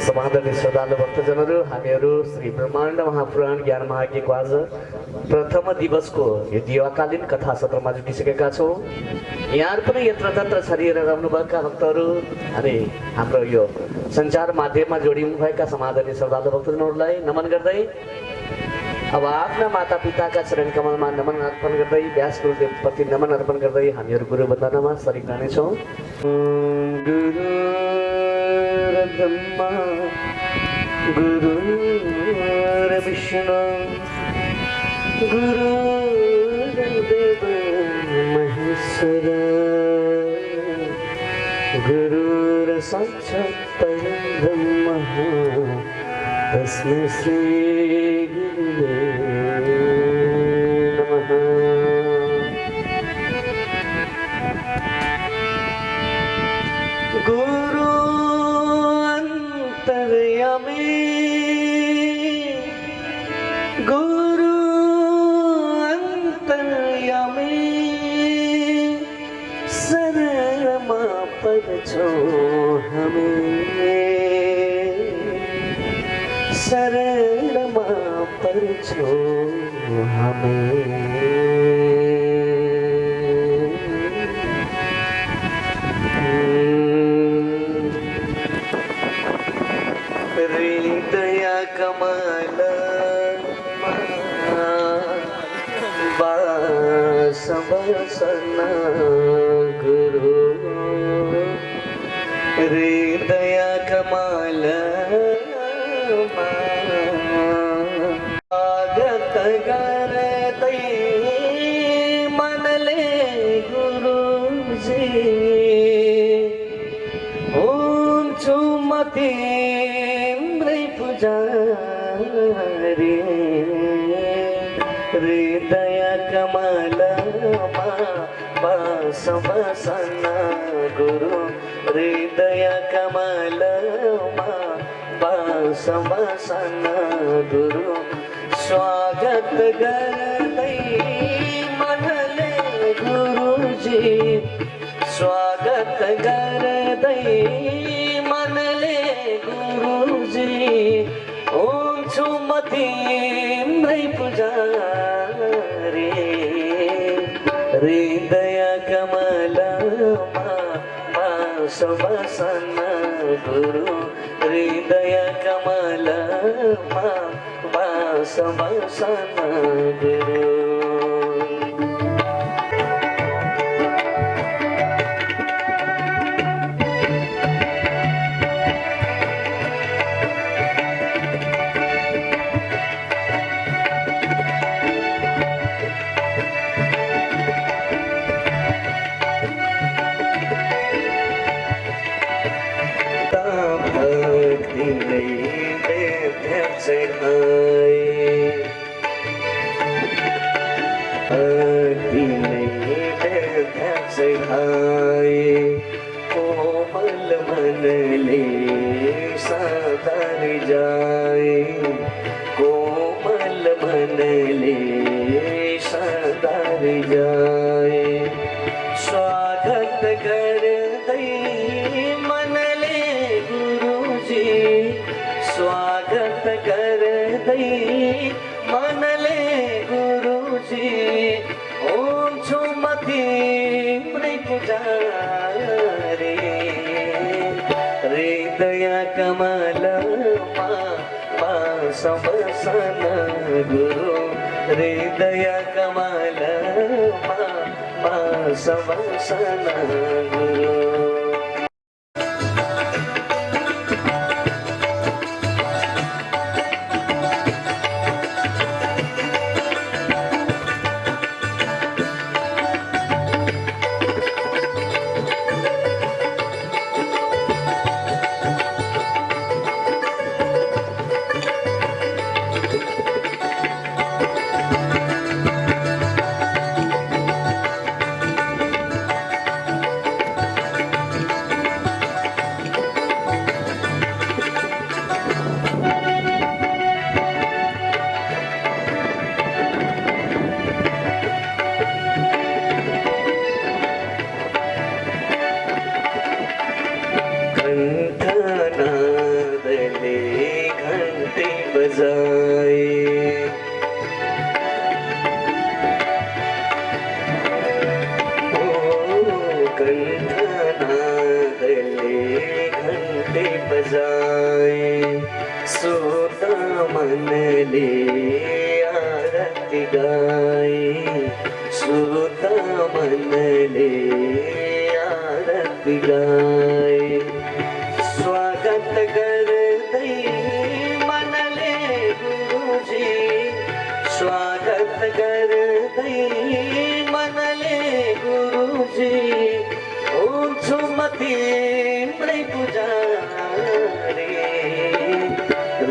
समाधानी श्रद्धालु भक्तजनहरू, हामीहरू श्री ब्रह्माण्ड महापुराण ज्ञान महायज्ञको आज प्रथम दिवसको यो दिवाकालीन कथा सत्रमा जुटिसकेका छौँ। यहाँहरू पनि यत्र तत्र छरिएर रहनुभएका भक्तहरू अनि हाम्रो यो सञ्चार माध्यममा जोडिनु भएका समाधानी श्रद्धालु भक्तजनहरूलाई नमन गर्दै अब आफ्ना माता पिताका चरण कमलमा नमन अर्पण गर्दै व्यास गुरुदेवप्रति नमन अर्पण गर्दै हामीहरू गुरु वन्दनामा सरिक रहनेछौँ। गुरु ब्रह्मा गुरु विष्णु गुरु देव महेश्वर गुरु साक्षात् परब्रह्म तस्मै श्री गुरुवे नमः। गुरु अंतर्यामी गुरु अंतर्यामी शरणमा पर्छौ हमें शरणमा पर्छौ हमें। हृदया कमल वास वसना गुरु हृदया कमल स्वागत करते मनले गुरुजी हुन्छु म तिम्रै पुजारी हृदय कमलमा वास वसना गुरु हृदय कमलमा वास वसना गुरु स्वागत गर्दै मनले गुरुजी स्वागत गर्दै मनले गुरुजी हुन्छु म तिम्रै पुजारी हृदय कमलमा वास वसना गुरु हृदय कमलमा वास वसना गुरु। कोमल मनले सादर जाए कोमल मनले सादर जाए स्वागत गर्दै मनले गुरुजी स्वागत गर्दै मनले गुरुजी हुन्छु म तिम्रै पुजारी हृदय कमलमा वास वसना गुरु हृदय कमलमा वास वसना गुरु। मनले आरती गाई सुता मनले आरती गाई स्वागत गर्दै मनले गुरुजी स्वागत गर्दै मनले गुरुजी हुन्छु म तिम्रै पुजारी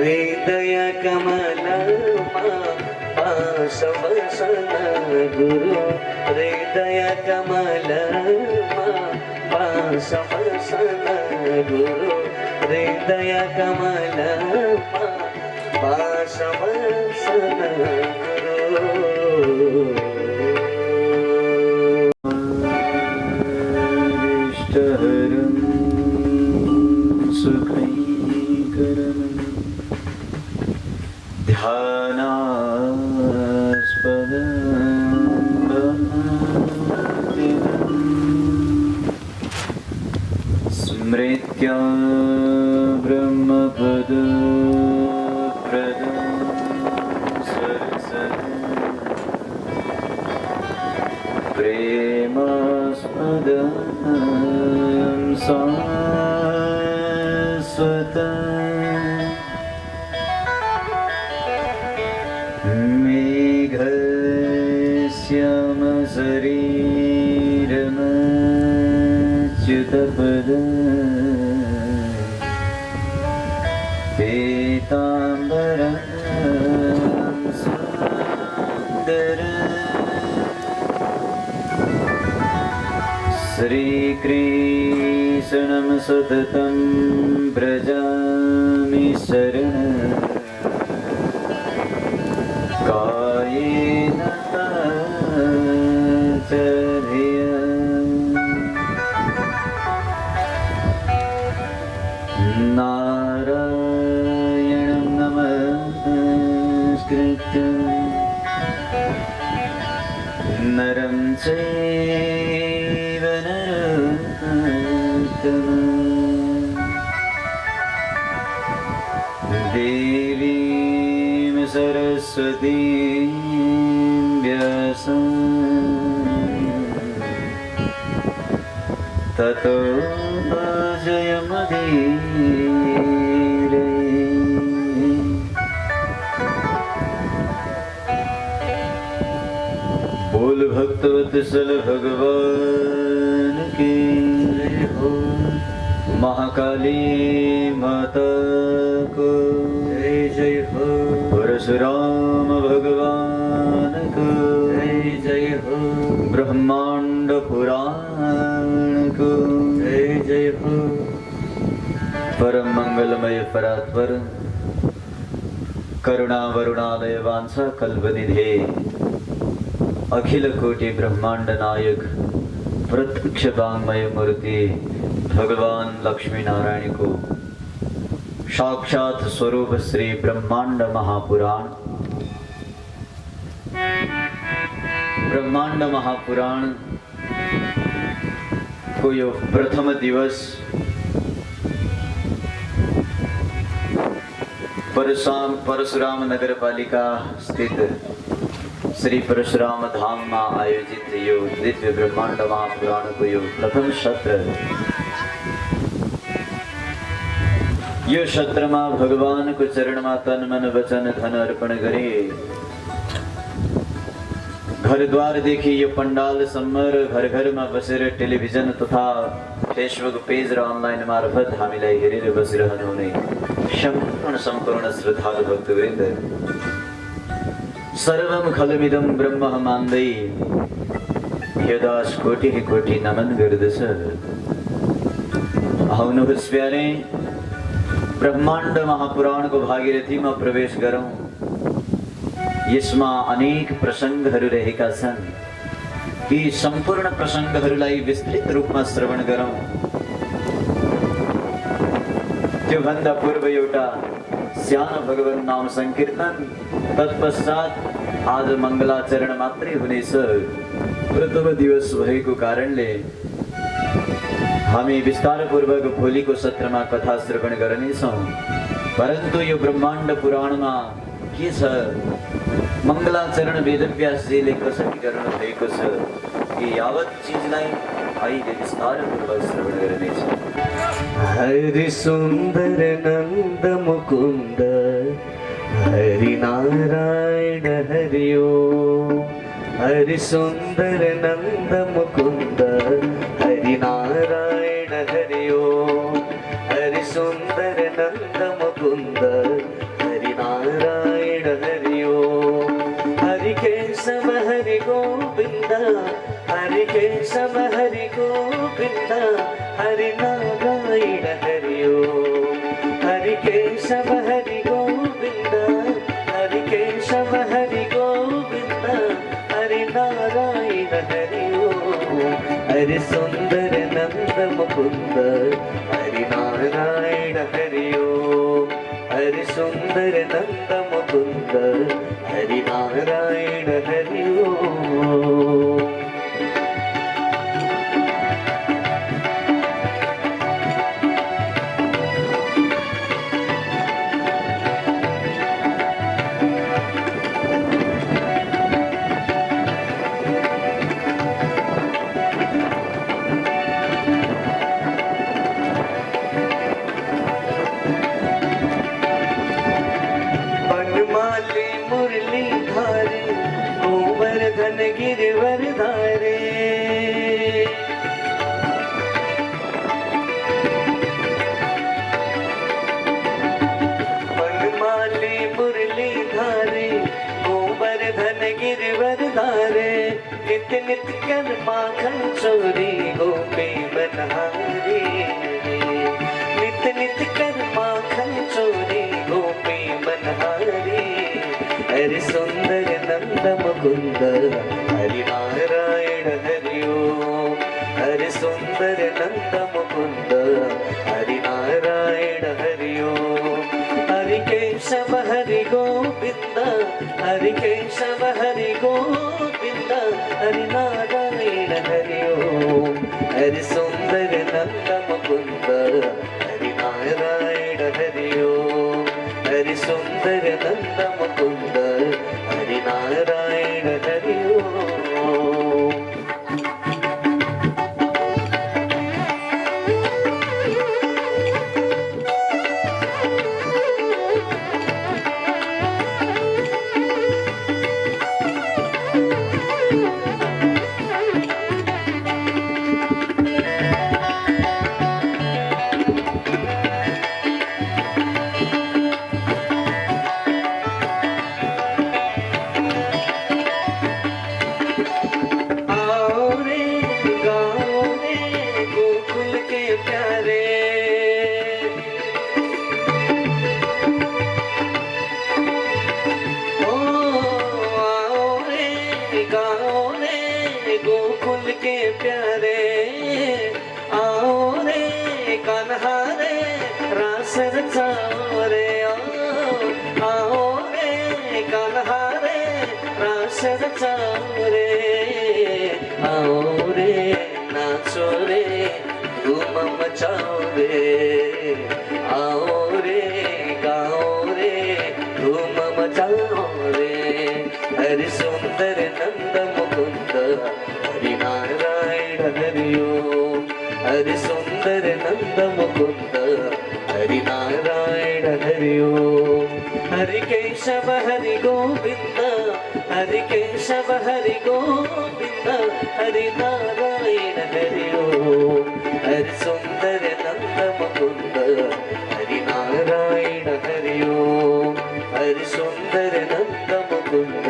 हृदय कमलमा पास बसन गुरु हृदय कमलमा पास बसन गुरु हृदय कमलमा पास बसन गुरु इष्टहरं सुखैकरं ध्यानास्पदं स्मृत्या ब्रह्मपदप्रदं सरसं प्रेमास्पदं शाश्वतं मेघश्यामशरीरमच्युतपदं पीताम्बरं सुन्दरं श्रीकृष्णं सततं व्रजामि शरणं कायेन वाचया नारायणं नमस्कृत्य नरं चैव नरोत्तमं देवीं सरस्वतीं व्यासं ततो जयमुदीरये बोल भक्तवत्सल भगवान की जय हो महाकाली माता को जय जय हो परशुराम भगवान को जय जय हो ब्रह्मांड पुराण को जय जय हो परम मंगलमय परात्पर करुणा वरुणालय वांछा कल्पनिधे अखिल कोटि ब्रह्मांड नायक प्रत्यक्ष वांगमय मूर्ति भगवान लक्ष्मी नारायण को साक्षात स्वरूप श्री ब्रह्मांड महापुराण ब्रह्मांड महापुराण को यो प्रथम दिवस परशुराम नगरपालिका स्थित श्री परशुराम धाम में आयोजित यो दिव्य ब्रह्मांड महापुराण को यो प्रथम सत्र यो सत्र में भगवान को चरण में तन मन वचन धन अर्पण करे घर द्वार देखी यो पंडाल सम्मर घर घर में बसेर टेलिभिजन तथा फेसबुक पेज र अनलाइन मार्फत हामीलाई हेरेर बसिरहनु हुने संपूर्ण श्रद्धालु भक्तवृन्द सर्वं खलमिदं ब्रह्म मान्दै यदास कोटि कोटि नमन गर्दछ आउनुहोस् प्यारे ब्रह्माण्ड महापुराण को भागीरथी में प्रवेश गरौं यसमा अनेक प्रसंगहरू रहेका छन् ती सम्पूर्ण प्रसंगहरूलाई विस्तृत रूपमा श्रवण गरौं त्यो भन्दा पूर्व एउटा सानो भगवान नाम संकीर्तन तत्पश्चात आज मंगलाचरण मात्रै हुनेछ प्रथम दिवस भएको कारणले हामी विस्तारपूर्वक भोलिको सत्रमा कथा श्रवण गर्नेछौं परन्तु यो ब्रह्माण्ड पुराणमा के छ मङ्गलाचरण वेदव्यासजीले कसरी गर्न भएको छ कि यावत चिजलाई अहिले विस्तारपूर्वक श्रवण गर्नेछ। हरि सुंदर नंद मुकुंद हरि नारायण हरि ओम। हरि सुंदर नंद मुकुंद हरि नारायण हरि ओम। हरि सुंदर नंद मुकुंद हरि नारायण हरि ओम। हरि केशव हरि गोविंद हरि केशव हरि गोविंद हरि नारायण हरि ओम। हरि केशव हरि गोविंद हरि केशव हरि गोविंद हरि नारायण हरि ओम। हरि सुंदर नंद मुकुंद हरि नारायण हरि ओम। हरि सुंदर नंद मुकुंद हरि नारायण हरि ओम। बनमाली मुरली धारे गोवर्धन गिरवर धारे। बनमाली मुरली धारे गोवर्धन गिरवर धारे। नित नित कर माखन चोरी गोपी बनहारी। नित नित कर माखन चोरी गोपी बनहारी। हरि सुंदर नंद मुकुंद हरि नारायण हरि ओम। हरि सुंदर नंद मुकुंद हरि नारायण हरि ओम। हरि केशव हरि गोविंद हरि केशव हरि गोविंद हरि नारायण हरि ओम। हरि सुंदर नंद मुकुंद हरि नारायण हरि ओम। हरि सुंदर नंद मुकुंद हरि नारायण हरि ओम। आओ रे गाओ रे गोकुल के प्यारे। ओ आओ रे गाओ रे गोकुल के प्यारे। आओ रे कान्हा रे रास रचाओ रे। आओ रे कान्हा रे रास रचाओ रे। आओ रे नाचो रे धूम मचाओ रे। आओ रे गाओ रे धूम मचाओ रे। हरि सुंदर नंद मुकुंद हरि नारायण हरि ओम। हरि सुंदर नंद मुकुंद हरि नारायण हरि ओम। हरि केशव हरि गोविंद हरि केशव हरि गोविंद हरि नारायण हरि ओम। हरि सुंदर नंद मुकुंद हरि नारायण हरि ओम। हरि सुंदर नंद मुकुंद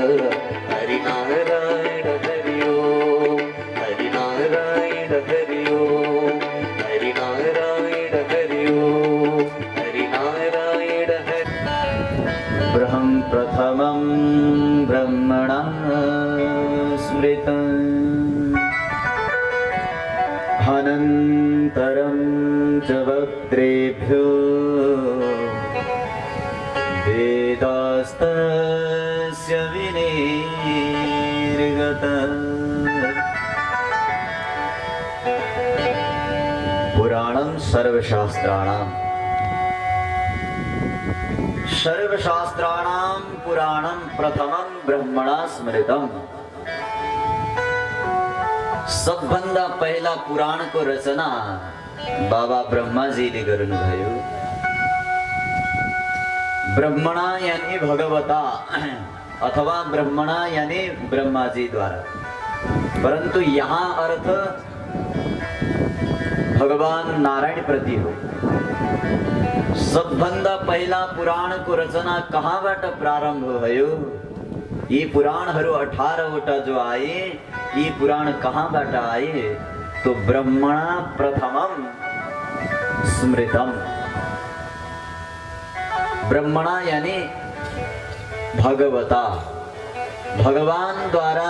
हरि नारायण हरि ओम। हरि नारायण हरि ओम। हरि नारायण हरि ओम। हरि नारायण हरि। ब्रह्म प्रथमं ब्रह्मणा स्मृतम् अनन्तरं च वक्त्रेभ्यो वेदास्तस्य विनिर्गतः। पुराणं सर्वशास्त्राणां सर्वशास्त्राणां पुराणं प्रथमं ब्रह्मणा स्मृतम। सबभन्दा पहिला पुराणको रचना बाबा ब्रह्माजीले गर्नुभयो। ब्रह्मणा यानी भगवता अथवा ब्रह्मणा यानी ब्रह्माजी द्वारा, परंतु यहाँ अर्थ भगवान नारायण प्रति हो। सबभन्दा पहिला पुराणको रचना कहाँबाट प्रारम्भ भयो? यी पुराणहरू 18 वटा जो आए, यी पुराण कहाँबाट आए? तो ब्रह्मणा प्रथमम स्मृतम। ब्रह्मणा यानी भगवता, भगवान द्वारा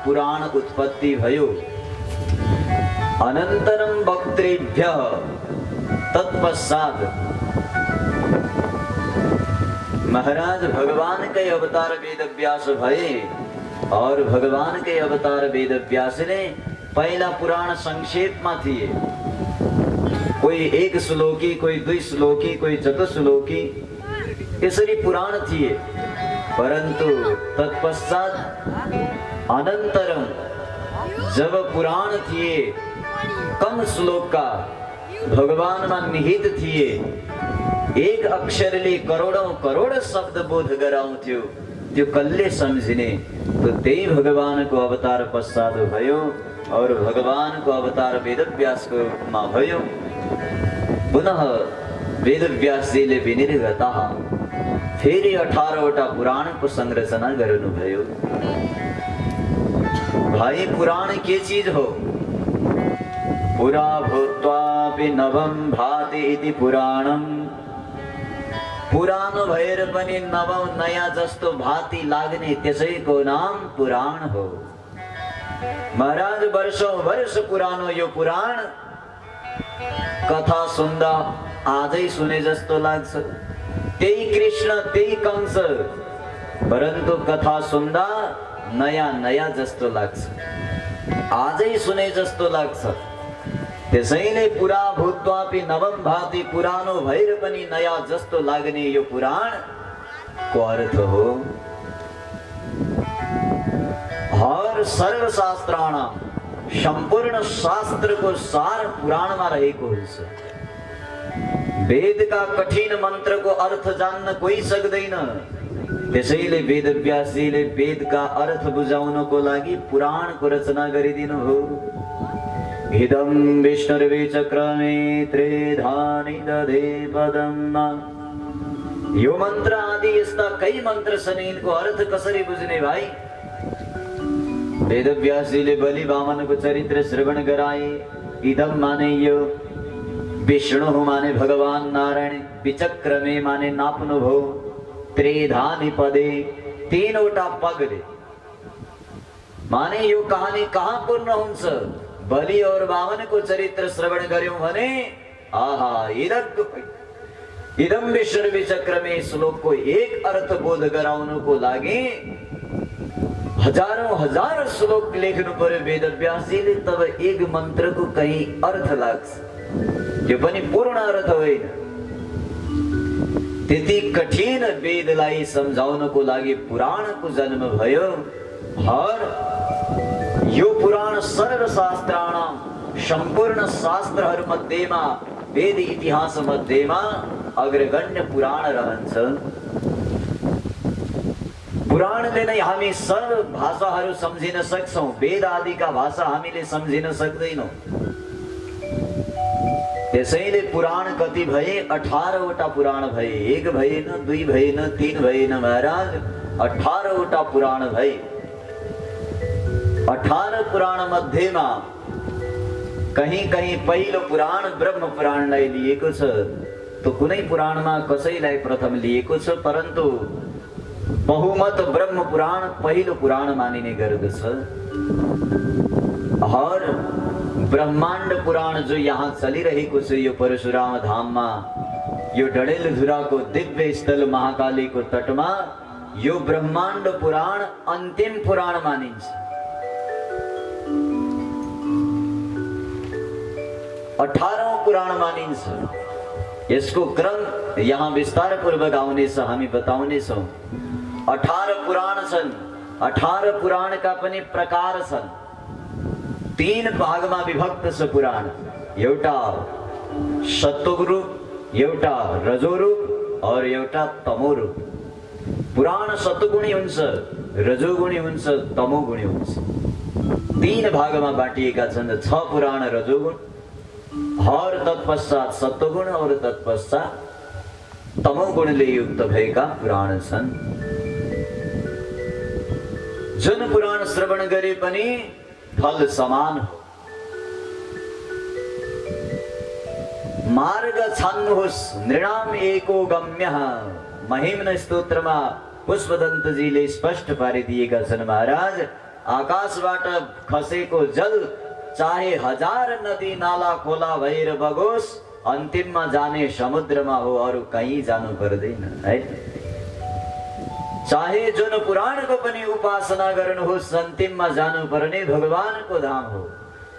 पुराण उत्पत्ति भयो। अनंतरम वक्तृभ्यः तत्पश्चात महाराज भगवान के अवतार वेद व्यास भये और भगवान के अवतार वेद व्यास ने पहला पुराण संक्षेप में थिए। कोई 1 श्लोकी, कोई 2 श्लोकी, कोई चतुश्लोकी, इसरी पुराण थिए। परंतु तत्पश्चात अनंतरम जब पुराण थिए कम श्लोक का भगवान में निहित थिए, 1 अक्षरले करोड़ों करोड़ शब्द बोध गराउँथ्यो, त्यो कल्ले सम्झिने। तो त्यही भगवान को अवतार पश्चात भयो और भगवान को अवतार वेदव्यास को मा भयो। पुनः वेदव्यास जीले विनिर्गता फेरि 18 वटा पुराण को संरचना गर्नुभयो। भाई पुराण के चीज हो? पुरा भूत्वापि नवम भाति इति पुराणम। पुरानो भएर पनि नवौं नयाँ जस्तो भाति लाग्ने त्यसैको नाम पुराण हो। महाराज वर्षौं वर्ष पुरानो यो पुराण कथा सुन्दा आजै सुने जस्तो लाग्छ। त्यही कृष्ण, त्यही कंस, परन्तु कथा सुन्दा नयाँ नयाँ जस्तो लाग्छ, आजै सुने जस्तो लाग्छ। त्यसैले पुरा भूत्वापि नवम भाति, पुरानो भएर पनि नयाँ जस्तो लाग्ने यो पुराण को अर्थ हो। हर सर्वशास्त्राणाम, संपूर्ण शास्त्र को सार पुराण में रहेको हुन्छ। वेद का कठिन मंत्र को अर्थ जान्न कोही सक्दैन। त्यसैले वेदव्यासजीले वेद का अर्थ बुझाउनको लागि पुराण को रचना गरिदिनु हो। इदं विष्णुर्विचक्रमे त्रिधानि दधे पदम। यो मंत्र आदि यस्ता कई मंत्र छन्, यिनको अर्थ कसरी बुझ्ने भाइ? वेदव्यासजीले बलि वामन को चरित्र श्रवण गराए। इदम माने यो, विष्णु माने भगवान नारायण, विचक्रमे माने नाप्नु भो, त्रिधानि पदे 3 वटा पगले माने यो कहानी कहाँ पूर्ण हुन्छ? बलि और वामन को चरित्र श्रवण गर्यौं भने आहा इदम विष्णु विचक्रमे श्लोक को एक अर्थ बोध गराउनको लागि हजारौं हजार श्लोक लेख्नु पर्यो वेदव्यासजीले, तब एक मंत्र को कहीं अर्थ लाग्छ। यो पनि पूर्ण अर्थ होइन। त्यति कठिन वेदलाई सम्झाउनको लागि पुराणको जन्म भयो। और यो पुराण सर्वशास्त्राणाम, संपूर्ण शास्त्रहरू मध्येमा, वेद इतिहास मध्येमा अग्रगण्य पुराण रहन्छ। पुराणले नै हामी सब भाषाहरू सम्झिन सक्छौं। वेद आदिका भाषा हामीले सम्झिन सक्दैनौं। त्यसैले पुराण कति भए? 18 वटा पुराण भए। 1 भएन, 2 भएन, 3 भएन महाराज, 18 वटा पुराण भए। 18 पुराण मध्येमा कहीं कहीं पहिलो पुराण ब्रह्म पुराणलाई लिएको छ। तो कुनै पुराणमा कसैलाई प्रथम लिएको छ, परन्तु बहुमत ब्रह्म पुराण पहिलो पुराण मानिने गर्दछ। और ब्रह्मांड पुराण जो यहाँ चलिरहेको छ यो परशुराम धाममा, यो डडेलधुराको दिव्य स्थल महाकालीको तटमा, यो ब्रह्मांड पुराण अन्तिम पुराण मानिन्छ। 18औं पुराण मानिन्छ। यसको क्रम यहाँ विस्तार पूर्वक आउनेछ, हामी बताउनेछौँ। 18 पुराण छन्। 18 पुराणका पनि प्रकार छन्। 3 भागमा विभक्त छ पुराण। एउटा सत्व रूप, एउटा रजो रूप और एउटा तमो रूप। पुराण सत्वगुणी हुन्छ, रजोगुणी हुन्छ, तमोगुणी हुन्छ। 3 भागमा बाँटिएका छन्। 6 पुराण रजोगुण और तत्पश्चात सत्वगुण और तत्पश्चात तमोगुणले युक्त भएका पुराण छन्। जुन पुराण श्रवण गरे पनि फल समान हो। मार्ग छान्नुहोस् नृणाम एको गम्यः। महिम्न स्तोत्रमा पुष्पदन्तजीले स्पष्ट पारिदिएका छन्। महाराज, आकाशबाट खसेको जल चाहे 1000 नदी नाला खोला भएर बगोस्, अन्तिममा जाने समुद्रमा हो, अरू कहीँ जानु पर्दैन है। चाहे जुन पुराणको पनि उपासना गर्नुहोस्, अन्तिममा जानु पर्ने भगवानको धाम हो।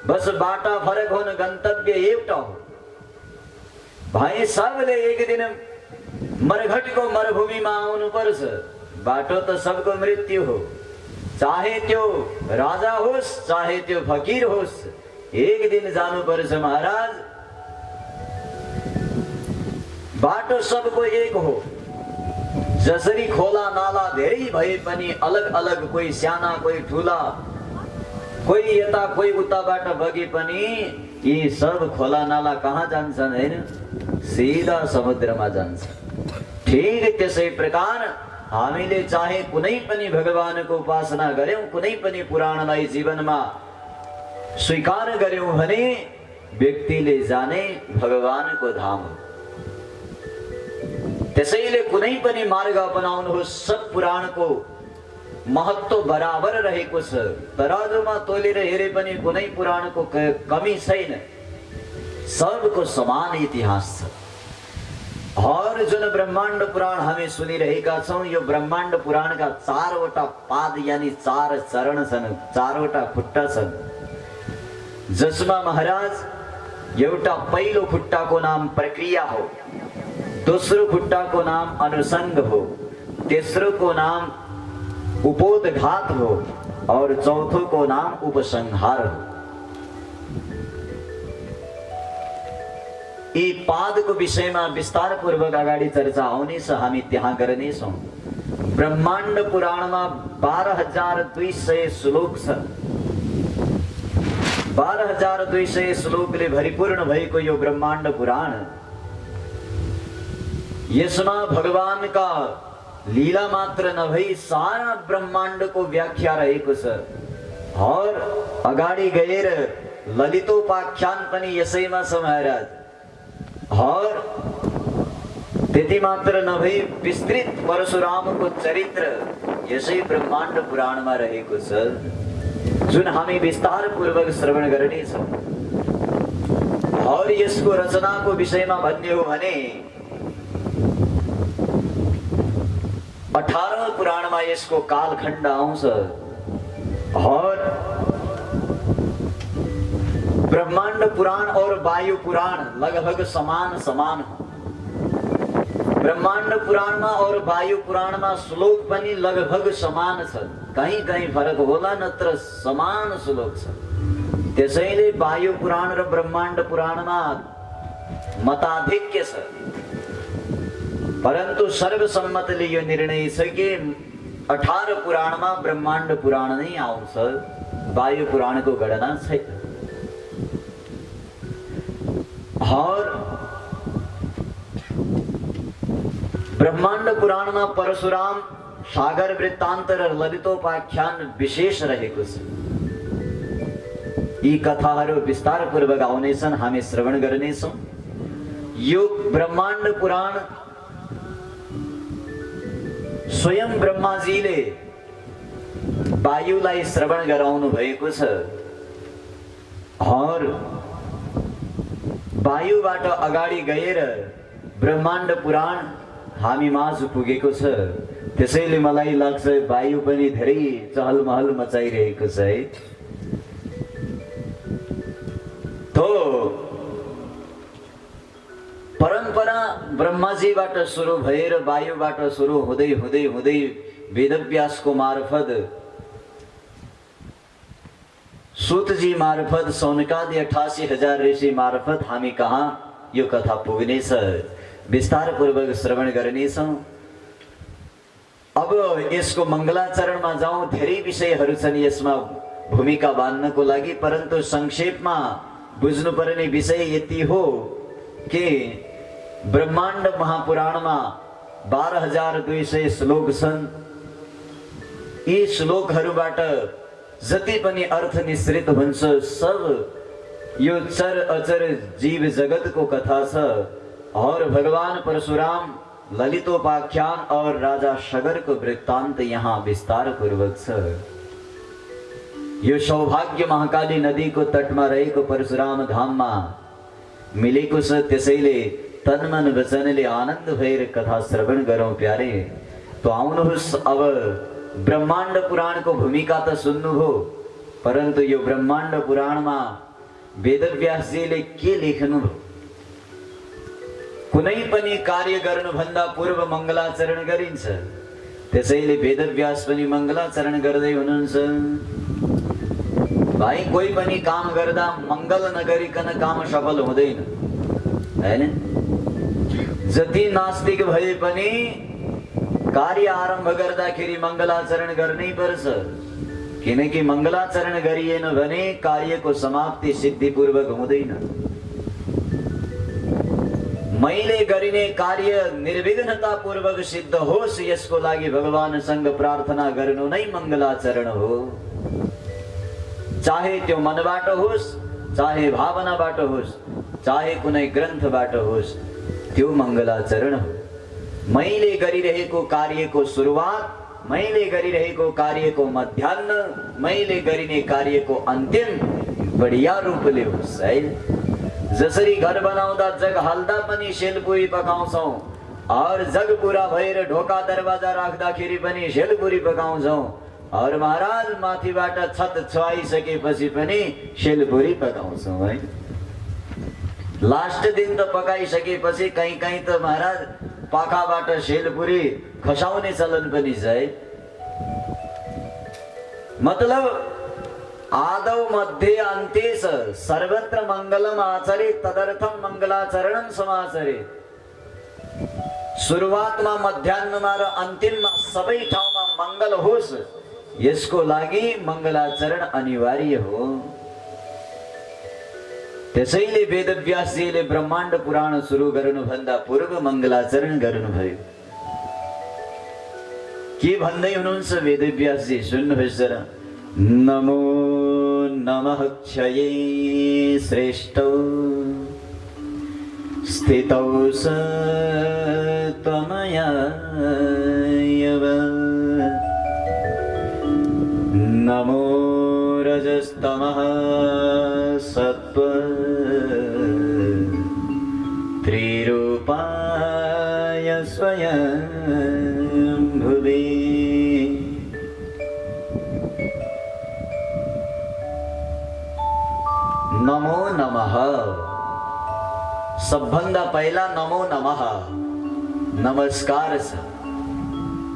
बस बाटा फरक हुन, गन्तव्य एउटा हो। भाइ सबले एक दिन मरघटको मरुभूमिमा आउनु पर्छ। बाटो त सबको मृत्यु हो। चाहे त्यो राजा होस्, चाहे त्यो फकीर होस्, एक दिन जानु पर्छ महाराज। बाटो सबको एक हो। जसरी खोला नाला धेरै भए पनि अलग अलग, कोही साना कोही ठुला, कोही यता कोही उताबाट बगे पनि यी सब खोला नाला कहाँ जान्छन् हैन? सीधा समुद्रमा जान्छ। ठीक त्यसै प्रकार हामीले चाहे कुनै पनि भगवानको उपासना गर्यौं, कुनै पनि पुराणलाई जीवनमा स्वीकार गर्यौं भने व्यक्तिले जाने भगवानको धाम हो। त्यसैले कुनै पनि मार्ग अपनाउनुहोस्, सब पुराणको महत्त्व बराबर रहेको छ। तराजुमा तोलेर हेरे पनि कुनै पुराणको कमी छैन। सबको समान इतिहास छ। और जुन ब्रह्माण्ड पुराण हामी सुनिरहेका छौं, यो ब्रह्माण्ड पुराणका 4 वटा पाद यानी 4 चरण छन्, 4 वटा खुट्टा छन्। जसमा महाराज एउटा पहिलो खुट्टाको नाम प्रक्रिया हो, दोस्रो खुट्टाको नाम अनुसंग हो, तेस्रोको नाम उपोदघात हो और चौथोको नाम उपसंहार हो। यी पादको विषयमा विस्तार पूर्वक अगाडि चर्चा आउनेछ, हामी त्यहाँ गर्नेछौँ। ब्रह्माण्ड पुराणमा 12200 श्लोक छ। 12200 श्लोकले भरिपूर्ण भएको यो ब्रह्माण्ड पुराण, यसमा भगवानका लीला मात्र नभई सारा ब्रह्माण्डको व्याख्या रहेको छ। और अगाडि गएर ललितोपाख्यान पनि यसैमा छ महाराज। और त्यति मात्र नभई विस्तृत परशुरामको चरित्र यसै ब्रह्माण्ड पुराणमा रहेको छ, जुन हामी विस्तार पूर्वक श्रवण गर्नेछौँ। और यसको रचनाको विषयमा भन्ने हो भने 18 पुराणमा यसको कालखण्ड आउँछ। और ब्रह्माण्ड पुराण और वायु पुराण लगभग समान समान हो। ब्रह्माण्ड पुराणमा और वायु पुराणमा श्लोक पनि लगभग समान छन्, कहीँ कहीँ फरक होला, नत्र समान श्लोक छ। त्यसैले वायु पुराण र ब्रह्माण्ड पुराणमा मताधिक्य छ। परन्तु सर्वसम्मतले यो निर्णय छ कि 18 पुराणमा ब्रह्माण्ड पुराण नै आउँछ, वायु पुराणको गणना छैन। और ब्रह्माण्ड पुराणमा परशुराम सागर वृत्तान्त र ललितोपाख्यान विशेष रहेको छ। यी कथाहरू विस्तार पूर्वक आउनेछन्, हामी श्रवण गर्नेछौँ। यो ब्रह्माण्ड पुराण स्वयं ब्रह्माजीले वायुलाई श्रवण गराउनु भएको छ। और वायुबाट अगाडि गएर ब्रह्माण्ड पुराण हामी माझ पुगेको छ। त्यसैले मलाई लाग्छ वायु पनि धेरै चहलमहल मचाइरहेको छ है। तो परम्परा ब्रह्माजीबाट सुरु भएर वायुबाट सुरु हुँदै हुँदै हुँदै वेदव्यासको मार्फत सूतजी मार्फत सौनकादि 88,000 ऋषि मार्फत हामी कहाँ यो कथा पुग्नेछ, विस्तारपूर्वक श्रवण गर्नेछौँ। अब यसको मङ्गलाचरणमा जाउँ। धेरै विषयहरू छन् यसमा भूमिका बाँध्नको लागि, परन्तु संक्षेपमा बुझ्नुपर्ने विषय यति हो कि ब्रह्माण्ड महापुराणमा 12,200 श्लोक छन्। यी श्लोकहरूबाट जति पनि अर्थ निश्रित हुन्छ सब यो चर अचर जीव जगतको कथा छ। और भगवान परशुराम ललितोपाख्यान और राजा सगरको वृत्तान्त यहाँ विस्तार पूर्वक छ। यो सौभाग्य महाकाली नदीको तटमा रहेको परशुराम धाममा मिलेको छ। त्यसैले तन मन वचनले आनन्द भएर कथा श्रवण गरौँ प्यारे। तो आउनुहोस्, अब ब्रह्माण्ड पुराणको भूमिका त सुन्नुभयो, परन्तु यो ब्रह्माण्ड पुराणमा वेदव्यासजीले के लेख्नुभयो? कुनै पनि कार्य गर्नुभन्दा पूर्व मङ्गलाचरण गरिन्छ। त्यसैले वेदव्यास पनि मङ्गलाचरण गर्दै हुनुहुन्छ। भाइ, कोही पनि काम गर्दा मङ्गल नगरिकन काम सफल हुँदैन, हैन? जति नास्तिक भए पनि कार्य आरम्भ गर्दाखेरि मङ्गलाचरण गर्नै पर्छ, किनकि मङ्गलाचरण गरिएन भने कार्यको समाप्ति सिद्धिपूर्वक हुँदैन। मैले गरिने कार्य निर्विघ्नतापूर्वक सिद्ध होस् यसको लागि भगवानसँग प्रार्थना गर्नु नै मङ्गलाचरण हो। चाहे त्यो मनबाट होस्, चाहे भावनाबाट होस्, चाहे कुनै ग्रन्थबाट होस्, त्यो मङ्गलाचरण हो। मैले गरिरहेको कार्यको सुरुवात, मैले गरिरहेको कार्यको मध्याह्न, मैले गरिने कार्यको अन्तिम बढिया रूपले होस्, है। जसरी घर बनाउँदा जग हाल्दा पनि सेलपुरी पकाउँछौँ, और जग पुरा भएर ढोका दरवाजा राख्दाखेरि पनि सेलपुरी पकाउँछौँ, और महाराज माथिबाट छत छुवाइसकेपछि पनि सेलपुरी पकाउँछौँ, है। लास्ट दिन त पकाइसकेपछि कहीँ कहीँ त महाराज पाखाबाट सेलपुरी खसाउने चलन पनि छ, है। मतलब आदौ मध्ये अन्ते सर्वत्र मङ्गलम आचरेत् तदर्थम मङ्गलाचरणम समाचरेत्। सुरुवातमा, मध्याह्नमा र अन्तिममा सबै ठाउँमा मङ्गल होस् यसको लागि मङ्गलाचरण अनिवार्य हो। त्यसैले वेदव्यासजीले ब्रह्माण्ड पुराण सुरु गर्नुभन्दा पूर्व मङ्गलाचरण गर्नुभयो। के भन्दै हुनुहुन्छ वेदव्यासजी? सुन्नुहोस् जरा। नमो नमः क्षये श्रेष्ठौ स्थितौ स त्वमयायव। नमो रजस्तमः सत्त्व त्रिरूपाय स्वयं भुवे। नमो नमः। सबभन्दा पहिला नमो नमः नमस्कार छ,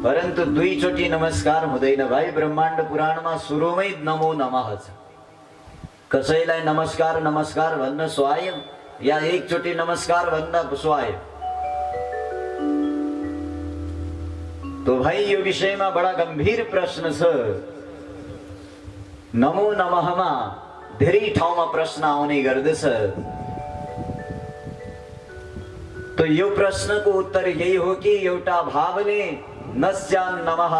परन्तु दुईचोटि नमस्कार हुँदैन भाइ। ब्रह्माण्ड पुराणमा सुरुमै नमो नमः छ। कसैलाई नमस्कार नमस्कार भन्न सुहायो या एकचोटि नमस्कार भन्न सुहायो? तो भाइ यो विषयमा बडा गम्भीर प्रश्न छ। नमो नमःमा धेरै ठाउँमा प्रश्न आउने गर्दछ। तो यो प्रश्नको उत्तर यही हो कि एउटा भावले नस्यान् नमः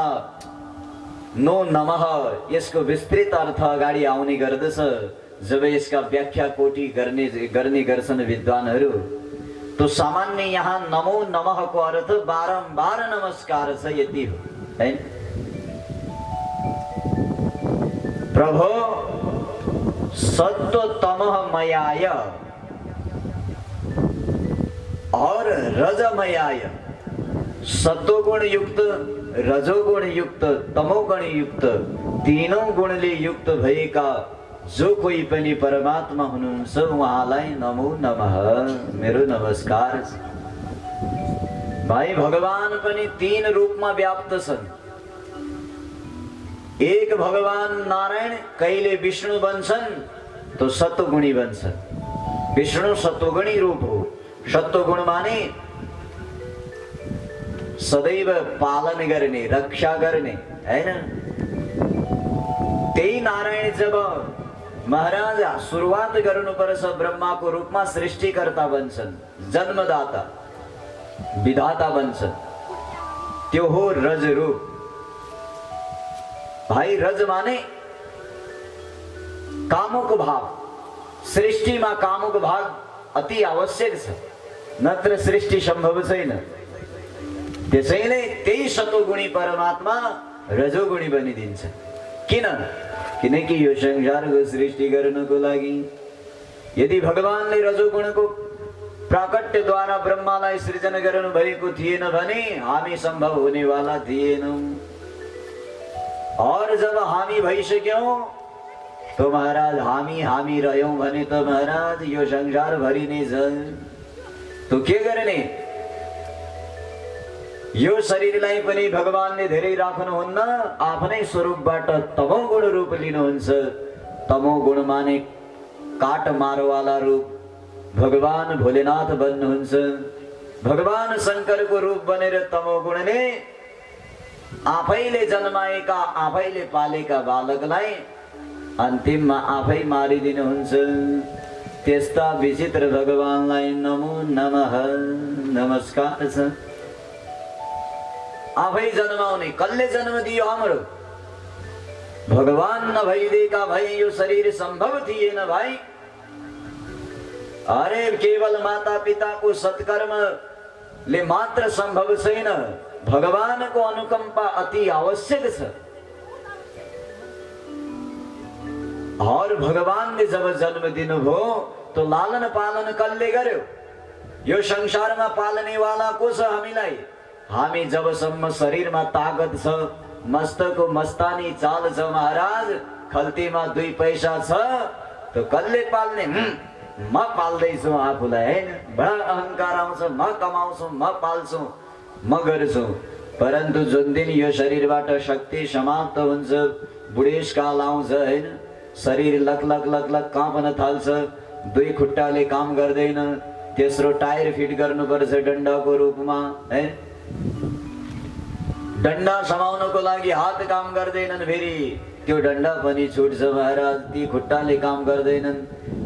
नो नमः यसको विस्तृत अर्थ अगाडि आउने गर्दछ। जब यसका व्याख्या कोटि गर्ने गर्छन् विद्वानहरू, तो सामान्य यहाँ नमो नमःको अर्थ बारम्बार नमस्कार छ, यति हो, है। प्रभो सत्वतममयाय और रजमयाय, सत्वगुण युक्त, रजोगुण युक्त, तमोगुण युक्त, तीनों गुणले युक्त भएका जो कोही पनि परमात्मा हुनुहुन्छ उहाँलाई नमो नमः, मेरो नमस्कार। भाइ भगवान पनि तीन रूपमा व्याप्त छन्। एक भगवान नारायण कहिले विष्णु बन्छन् तो सत्वगुणी बन्छन्। विष्णु सत्वगुणी रूप हो। सत्वगुण माने सदैव पालन गर्ने, रक्षा गर्ने, हैन? त्यही नारायण जब महाराज सुरुवात गर्नुपर्छ ब्रह्माको रूपमा सृष्टिकर्ता बन्छन्, जन्मदाता विधाता बन्छन्। त्यो हो रज रूप। भाइ रज माने कामुक भाव। सृष्टिमा कामुक भाव अति आवश्यक छ, नत्र सृष्टि सम्भव छैन। त्यसैले त्यही सत्वगुणी परमात्मा रजोगुणी बनिदिन्छ। किन? किनकि यो संसारको सृष्टि गर्नको लागि यदि भगवानले रजोगुणको प्राकट्यद्वारा ब्रह्मालाई सृजना गर्नु भएको थिएन भने हामी सम्भव हुनेवाला थिएनौं। और जब हामी भइसक्यौं तो महाराज हामी रह्यौं भने त महाराज यो संसार भरि नै छ। तो के गर्ने? यो शरीरलाई पनि भगवानले धेरै राख्नुहुन्न, आफ्नै स्वरूपबाट तमोगुण रूप लिनुहुन्छ। तमोगुण माने काट मारवाला रूप भगवान भोलेनाथ बन्नुहुन्छ। भगवान शंकरको रूप बनेर तमोगुणले आफैले जन्माएका, आफैले पालेका बालकलाई अन्तिममा आफै मारिदिनुहुन्छ। त्यस्ता विचित्र भगवानलाई नमो नमः, नमस्कार छ। आफै जन्माउने, कसले जन्म दियो हाम्रो? भगवान नभइदिएका भए यो शरीर सम्भव थिएन भाइ। अरे केवल माता पिताको सत्कर्मले मात्र सम्भव छैन, भगवानको अनुकम्पा अति आवश्यक छ। और भगवानले जब जन्म दिनुभयो तो लालन पालन कसले गर्यो? यो संसारमा पाल्नेवाला को छ हामीलाई? हामी जबसम्म शरीरमा ताकत छ, मस्तको मस्तानी चाल छ महाराज, खल्तीमा 2 पैसा छ तो कसले पाल्ने? म पाल्दैछु आफूलाई, हैन? बडा अहंकार आउँछ, म कमाउँछु, म पाल्छु, म गर्छु। परन्तु जुन दिन यो शरीरबाट शक्ति समाप्त हुन्छ, बुढेसकाल आउँछ, हैन? शरीर लक लक लक लक काँप्न थाल्छ, 2 खुट्टाले काम गर्दैन, तेस्रो टायर फिट गर्नुपर्छ डन्डाको रूपमा, हैन? डन्डा समाउनको लागि हात काम गर्दैनन्, फेरि त्यो डन्डा पनि छुट्छ महाराज। ती खुट्टाले काम गर्दैनन्।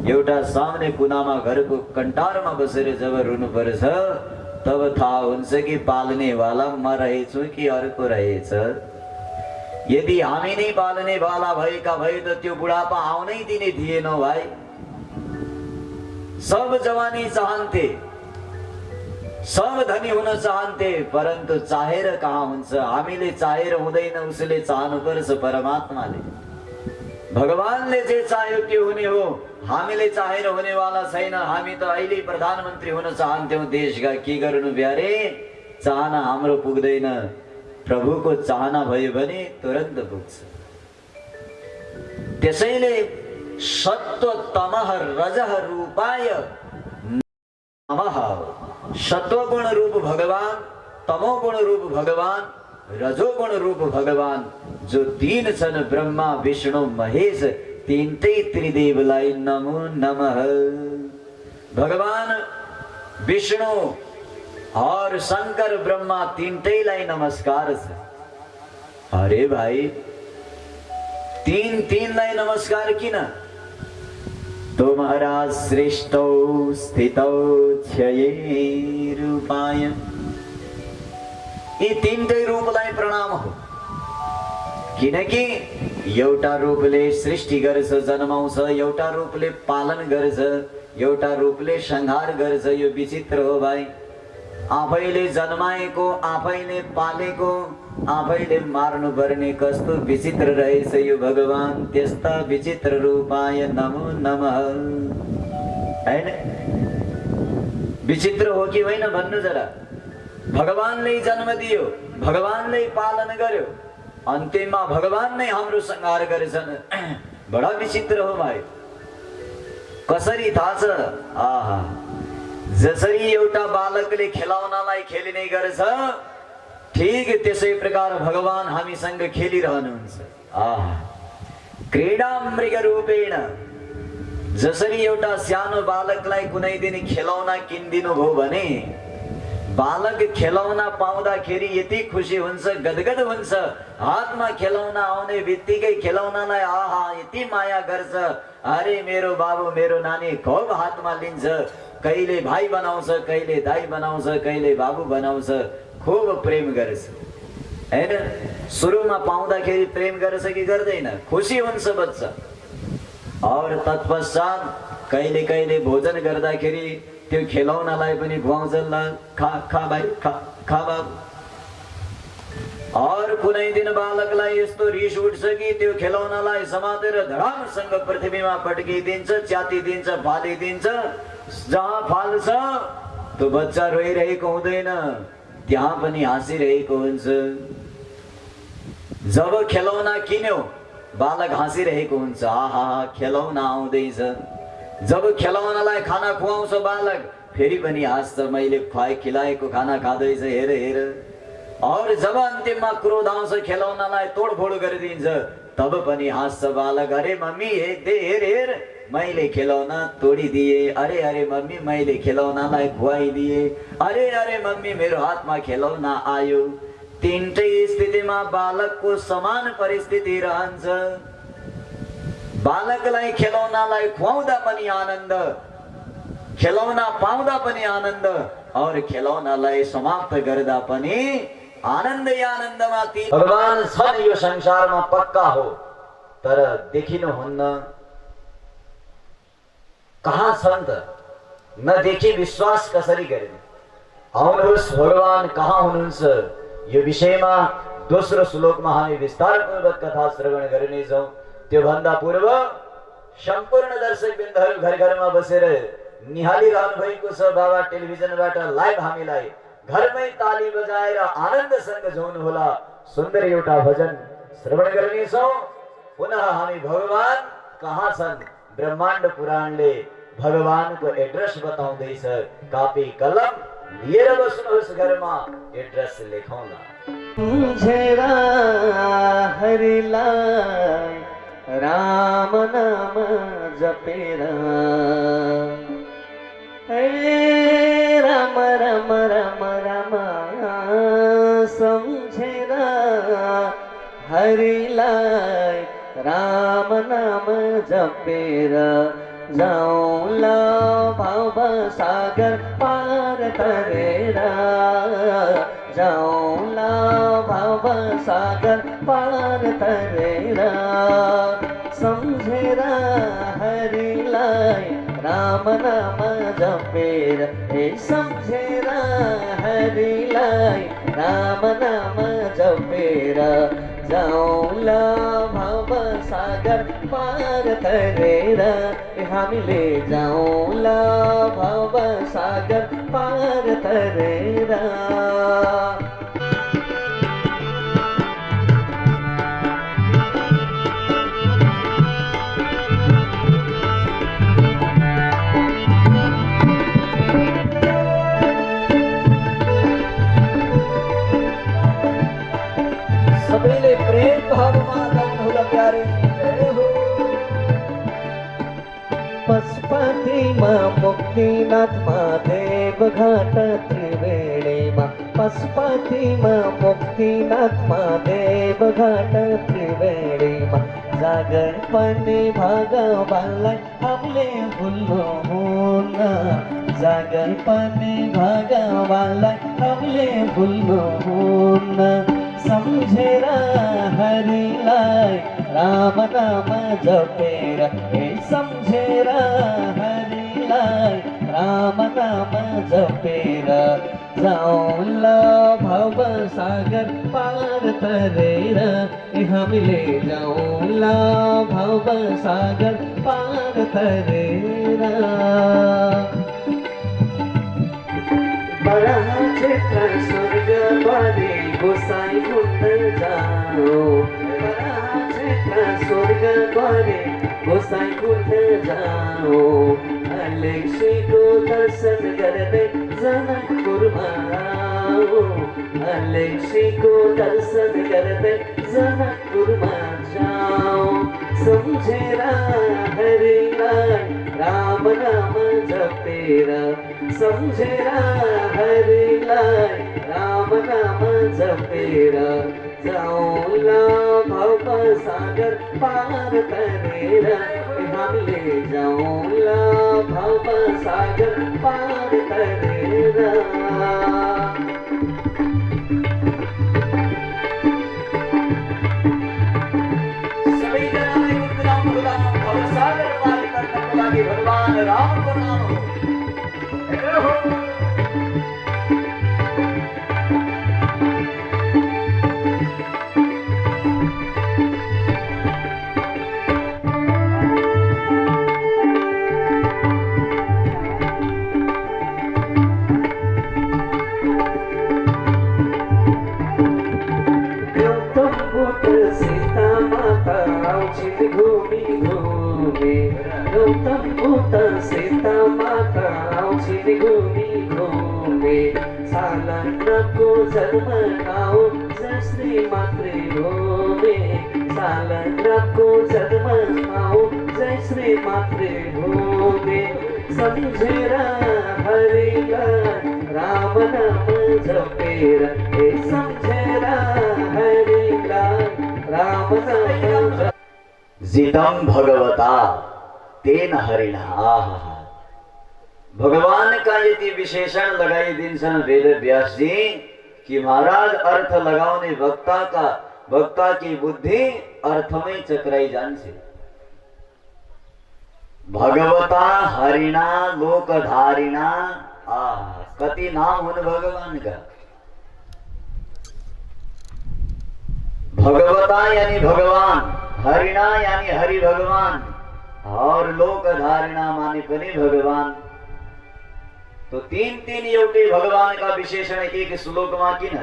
एउटा सामने कुनामा घरको कन्टारमा बसेर जब रुनुपर्छ तब थाहा हुन्छ कि पाल्नेवाला म रहेछु कि अर्को रहेछ। यदि हामी नै पाल्नेवाला भएका भए त त्यो बुढापा आउनै दिने थिएन भाइ। सब जवानी चाहन्थे, सब धनी हुन चाहन्थे, परन्तु चाहेर कहाँ हुन्छ? हामीले चाहेर हुँदैन, उसले चाहनुपर्छ परमात्माले। भगवानले जे चाह्यो त्यो हुने हो, हामीले चाहेर हुनेवाला छैन। हामी त अहिले प्रधानमन्त्री हुन चाहन्थ्यौं देशका, के गर्नु ब्यारे? चाहना हाम्रो पुग्दैन, प्रभुको चाहना भयो भने तुरन्त पुग्छ। त्यसैले सत्व तमः रजः रूपाय नमः। सत्वगुण रूप भगवान, तमोगुण रूप भगवान, रजोगुण रूप भगवान, जो 3 छन् ब्रह्मा विष्णु महेश, तीनटै त्रिदेवलाई नमो नमः। भगवान विष्णु और शंकर ब्रह्मा तीनटैलाई नमस्कार छ। अरे भाइ, तीनलाई नमस्कार किन? तो महाराज सृष्टौ स्थितौ क्षये रूपाय, यी तीनटै रूपलाई प्रणाम हो। किनकि एउटा रूपले सृष्टि गर्छ, जन्माउँछ, एउटा रूपले पालन गर्छ, एउटा रूपले संहार गर्छ। यो विचित्र हो भाइ। आफैले जन्माएको, आफैले पालेको, आफैले मार्नु पर्ने कस्तो विचित्र रहेछ यो भगवान। त्यस्ता विचित्र रूपाय नमो नमः, हैन? विचित्र हो कि होइन भन्नु जरा। भगवानले जन्म दियो, भगवानले पालन गर्यो, अन्तिममा भगवान नै हाम्रो संहार गरेछन्। बडा विचित्र हो भाइ। कसरी थाहा छ? आहा, जसरी एउटा बालकले खेलौनालाई खेलिने गर्छ ठीक त्यसै प्रकार भगवान हामीसँग खेलिरहनुहुन्छ। क्रीडा मृग रूपेण जसरी एउटा सानो बालकलाई कुनै दिन खेलौना किनिदिनु भयो भने बालक खेलौना पाउँदाखेरि यति खुसी हुन्छ, गदगद हुन्छ, हातमा खेलौना आउने बित्तिकै खेलौनालाई आहा यति माया गर्छ। अरे मेरो बाबु मेरो नानी खुब हातमा लिन्छ, कहिले भाइ बनाउँछ, कहिले दाइ बनाउँछ, कहिले बाबु बनाउँछ, खुब प्रेम गर्छ हैन। सुरुमा पाउँदाखेरि प्रेम गर्छ कि गर्दैन? खुसी हुन्छ बच्चा। और तत्पश्चात कहिले कहिले भोजन गर्दाखेरि त्यो खेलौनालाई पनि खुवाउँछ, ल खा खा भाइ खा बाबु। और कुनै दिन बालकलाई यस्तो रिस उठ्छ कि त्यो खेलौनालाई समातेर धडामसँग पृथ्वीमा पड्किदिन्छ, च्यातिदिन्छ, फालिदिन्छ। जहाँ फाल्छ त्यो बच्चा रोइरहेको हुँदैन, त्यहाँ पनि हाँसिरहेको हुन्छ। जब खेलौना किन्यो बालक हाँसिरहेको हुन्छ, आहा खेलौना आउँदैछ। जब खेलौनालाई खाना खुवाउँछ बालक फेरि पनि हाँस्छ, मैले खिलाएको खाना खाँदैछ हेर हेर। और जब अन्तिममा क्रोध आउँछ खेलौनालाई तोडफोड गरिदिन्छ तब पनि हाँस्छ बालक, अरे मम्मी हेर हेर मैले खेलौना तोडिदिए, अरे अरे मम्मी मैले खेलौनालाई खुवाइदिए, अरे अरे मम्मी मेरो हातमा खेलौना आयो। तीनटै स्थितिमा बालकको समान परिस्थिति रहन्छ। बालकलाई खेलौनालाई खुवाउँदा पनि आनन्द, खेलौना पाउँदा पनि आनन्द, और खेलौनालाई समाप्त गर्दा पनि आनन्दै आनन्दमा ती भगवान छन् यो संसारमा पक्का हो, तर देखिनुहुन्न। कहाँ छन् त? नदेखि विश्वास कसरी गर्ने? आउनुहोस् भगवान कहाँ हुनुहुन्छ यो विषयमा दोस्रो श्लोकमा हामी विस्तारपूर्वक कथा श्रवण गर्नेछौँ। त्यो भन्दा पूर्व सम्पूर्ण दर्शक बिन्दुहरू घर घरमा बसेर निहालिरहनु भएको छ बाबा टेलिभिजनबाट लाइभ हामीलाई घरमै ताली बजाएर आनन्दसँग जोड्नु होला। सुन्दर एउटा भजन श्रवण गर्नेछौँ। पुनः हामी भगवान कहाँ छन् ब्रह्माण्ड पुराणले भगवानको एड्रेस बताउँदैछ। कापी कलम लिएर बस्नुहोस् घरमा, एड्रेस लेखौँला। सम्झेरा हरिलाई राम नाम जपेरा, हे राम राम राम राम सम्झेरा हरिलाई राम नाम जपेरा, जाऊँला भव सागर पार करेरा, जाऊँला भव सागर पार करेरा। सम्झेरा हरिलाई राम नाम जपेरा, हे सम्झेरा हरिलाई राम नाम जपेरा, जाऊँला भव सागर पार करेरा। हामीले जाऊँला भव सागर पार करेरा। सबैले प्रेम भावमा गाउनुहोला प्यारे जय हो। पशुपतिमा मुक्तिनाथ महादेव घाट त्रिवेणीमा, पशुपतिमा मुक्तिनाथ महादेव घाट त्रिवेणीमा, जागर पनि भगवानलाई हामीले भुल्नुहुन्न, जागर पनि भगवानलाई हामीले भुल्नुहुन्न। सम्झेरा हरिलाई राम नाम जपेरा, हे सम्झेरा हरिलाई राम नाम जपेरा, जाऊँला भव सागर पार तरेरा। हामीले जाऊँला भव सागर पार तरेरा। बडा क्षेत्र स्वर्ग बने गोसाई कुण्ड जाओ, बडा क्षेत्र स्वर्ग बने गोसाई कुण्ड जाओ, अलक्ष्मीको दर्शन गर्ने जनकपुरमा आऊ, अलक्ष्मीको दर्शन गर्ने जनकपुरमा जाऊ, सम्झेर हरिलाई राम नाम जपेर, सम्झेर हरिलाई राम नाम जपेर जाऊला भव सागर पार करेर, हामीले जाऊला भव सागर पार करेर। सबैजनाले गुणगान गुणगान भव सागर पार गर्नको लागि भगवान रामको नाम हो। सीता माता आउँछिन् घुमी घुमी, गौतम बुद्ध सीता माता आउँछिन् घुमी घुमी, सालग्रामको जन्म ठाउँ जय मातृभूमि, सालग्रामको जन्म ठाउँ जय मातृभूमि, सम्झेर हरिलाई राम नाम जपेर, सम्झेर हरिलाई राम नाम। जितम भगवता तेन हरिणा। आहा, भगवान का यति विशेषण लगाइदिन्छन् वेद व्यास जी कि महाराज अर्थ लगाउने वक्ता की बुद्धि अर्थमै चक्राइ जान्छ। भगवता हरिणा लोकधारिणा। आहा, कति नाम हुन् भगवान का। भगवता यानी भगवान, हरिणा यानी हरि भगवान, और लोकधारिणा माने पनि भगवान। तो तीन तीन एउटै भगवान का विशेषण एक श्लोकमा किन?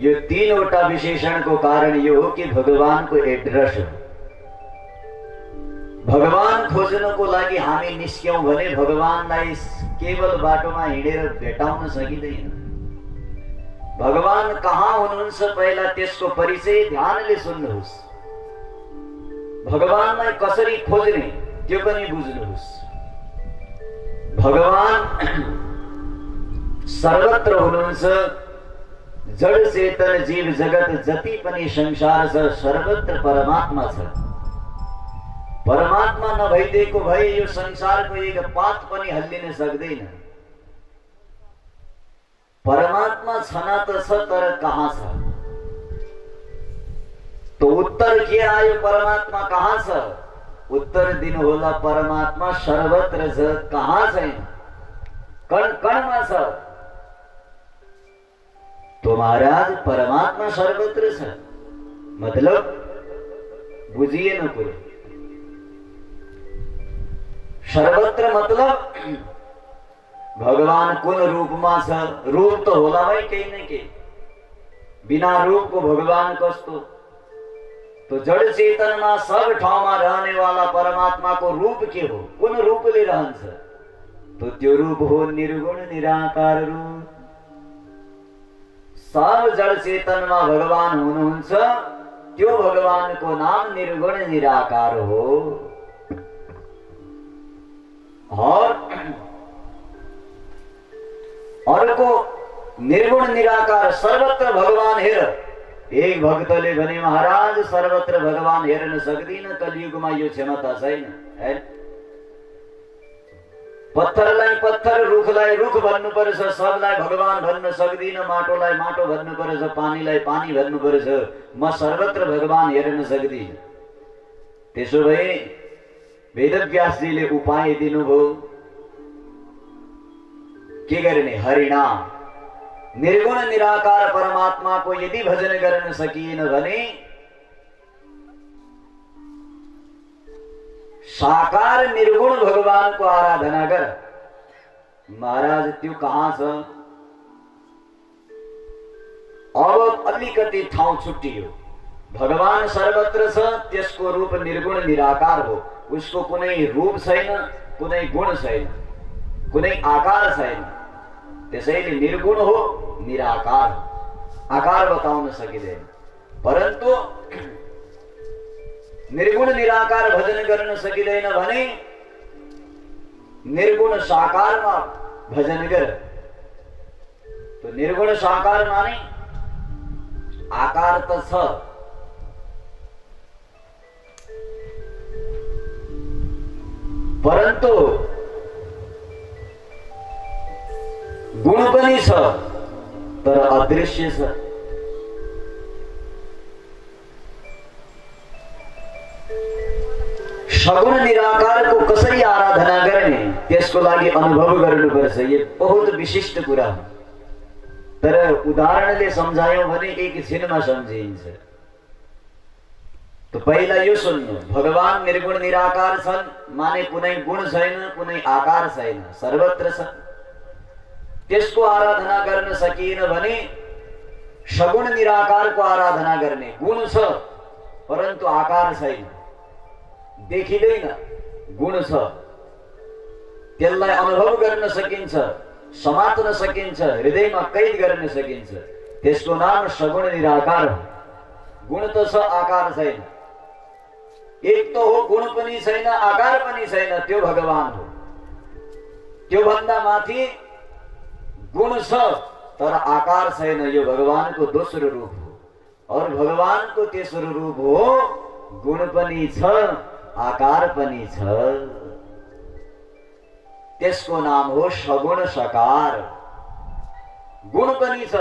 यो तीनवटा विशेषणको कारण यो हो कि भगवानको एड्रेस हो। भगवान खोज्नको लागि हामी निस्क्यौं भने भगवानलाई केवल बाटोमा हिँडेर भेटाउन सकिँदैन। भगवान कहाँ हुनुहुन्छ पहिला त्यसको परिचय ध्यानले सुन्नुहोस्। भगवानलाई कसरी खोज्ने त्यो पनि बुझ्नुहोस्। भगवान सर्वत्र हुनुहुन्छ। जड चेतन जीव जगत जति पनि संसार छ सर्वत्र परमात्मा छ। परमात्मा नभइदिएको भए यो संसारको एक पात पनि हल्लिन सक्दैन। परमात्मा छना त छ तर कहाँ छ? तो उत्तर के आयो? परमात्मा कहाँ छ? उत्तर दिनु होला परमात्मा सर्वत्र छ, कहाँ छैन? कण कणमा छ। तो महाराज परमात्मा सर्वत्र छ मतलब बुझिएन कुरो। सर्वत्र मतलब भगवान कुन रूपमा छ? रूप तो होला भाई केही न केही। बिना रूपको भगवान कस्तो? तो जड़ चेतनमा सब ठाउँमा रहने वाला परमात्मा को रूप के हो? कुन रूपले रहन्छ? तो त्यो रूप हो निर्गुण निराकार रूप। सब जड़ चेतनमा भगवान हुनुहुन्छ, त्यो भगवानको नाम निर्गुण निराकार हो। और को निर्गुण निराकार सर्वत्र भगवान हेर। एक भक्तले भने महाराज सर्वत्र भगवान हेर्न सक्दिन, कलियुगमा यो क्षमता छैन। पत्थरलाई पत्थर, रुखलाई रुख भन्नुपर्छ, सबलाई भगवान भन्न सक्दिन, माटोलाई माटो भन्नुपर्छ, पानीलाई पानी भन्नुपर्छ, म सर्वत्र भगवान हेर्न सक्दिन। त्यसो भए वेदव्यासजीले उपाय दिनुभयो। के गर्ने? हरिनाम। निर्गुण निराकार परमात्मा को यदि भजन गर्न सकिएन भने साकार निर्गुण भगवान को आराधना कर। महाराज त्यो कहाँ छ? अब अलिकति ठाउँ छुट्टियो। भगवान सर्वत्र छ, त्यसको रूप निर्गुण निराकार हो। उसको कुनै रूप छैन, कुनै गुण छैन, कुनै आकार छैन। त्यसैले निर्गुण हो, निराकार हो। आकार बताउन सकिँदैन। परन्तु निर्गुण निराकार भजन गर्न सकिँदैन भने निर्गुण साकारमा भजन गर। तो निर्गुण साकार माने आकार त छ, परन्तु गुण पनि छ, तर अदृश्य छ। सगुण निराकारको कसरी आराधना गर्ने, त्यसको लागि अनुभव गर्नुपर्छ। यो बहुत विशिष्ट कुरा हो, तर उदाहरणले सम्झायौं भने एकछिनमा सम्झिन्छ। तो पहिला यो सुन्नु, भगवान निर्गुण निराकार छन् माने कुनै गुण छैन, कुनै आकार छैन, सर्वत्र छ। त्यसको आराधना गर्न सकिएन भने सगुण निराकारको आराधना गर्ने। गुण छ परन्तु आकार छैन, देखिँदैन, गुण छ, त्यसलाई अनुभव गर्न सकिन्छ, समात्न सकिन्छ, हृदयमा कैद गर्न सकिन्छ। त्यसको नाम सगुण निराकार हो। गुण त छ, आकार छैन। एक तो हो गुण पनि छैन, आकार पनि छैन, त्यो भगवान हो। त्यो भन्दा माथि गुण छ तर आकार छैन, यो भगवानको दोस्रो रूप हो। और भगवानको तेस्रो रूप हो गुण पनि छ, आकार पनि छ। त्यसको नाम हो सगुण सकार। गुण पनि छ,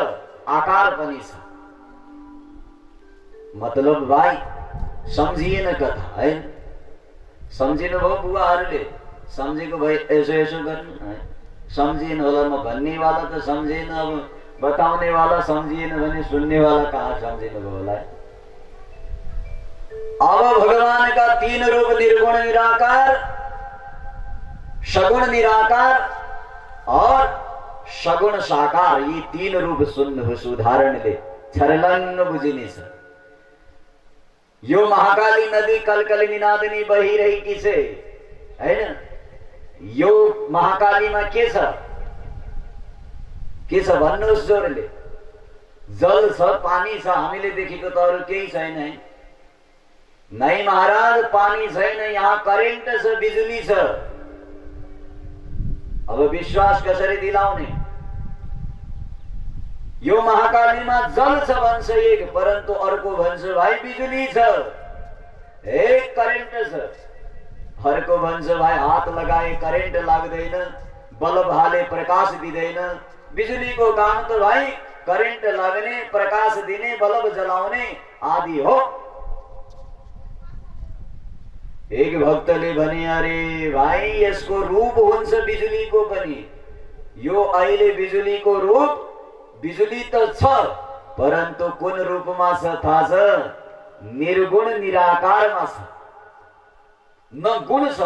आकार पनि छ। मतलब भाइ सम्झिएन कथा है। सम्झिनु भयो बुवाहरूले, सम्झेको भए यसो यसो गर्नु है। सम्झिएन होला, म भन्नेवाला त सम्झिएन, अब बताउनेवाला सम्झिएन भने सुन्नेवाला कहाँ सम्झिनु भयो होला। अब भगवान का तीन रूप निर्गुण निराकार, सगुण निराकार और सगुण साकार, ये तीन रूप सुन्नुहोस् उदाहरणले छर्लङ्ग बुझिनेछ। यो महाकाली नदी कलकल निनादनी बहिरहेकी छ हैन। यो महाकालीमा के छ भन्नुहोस् जोडले। जल छ, पानी छ, हामीले देखेको त अरु केही छैन है। नहीं महाराज, पानी छैन, यहाँ करेन्ट छ, बिजुली छ। अब विश्वास कसरी दिलाउने? यो महाकालीमा जल छ भन्छ एक, परन्तु अर्को भन्छ भाइ बिजुली छ, एक करेन्ट छ। अर्को भन्छ भाइ हात लगाए करेन्ट लाग्दैन, बल्ब हाले प्रकाश दिँदैन। बिजुलीको काम त भाइ करेन्ट लाग्ने, प्रकाश दिने, बल्ब जलाउने आदि हो। एक भक्तले भने अरे भाइ यसको रूप हुन्छ बिजुलीको पनि। यो अहिले बिजुलीको रूप, बिजुली त छ परन्तु कुन रूपमा छ थाहा छ? निर्गुण निराकारमा छ। न गुण छ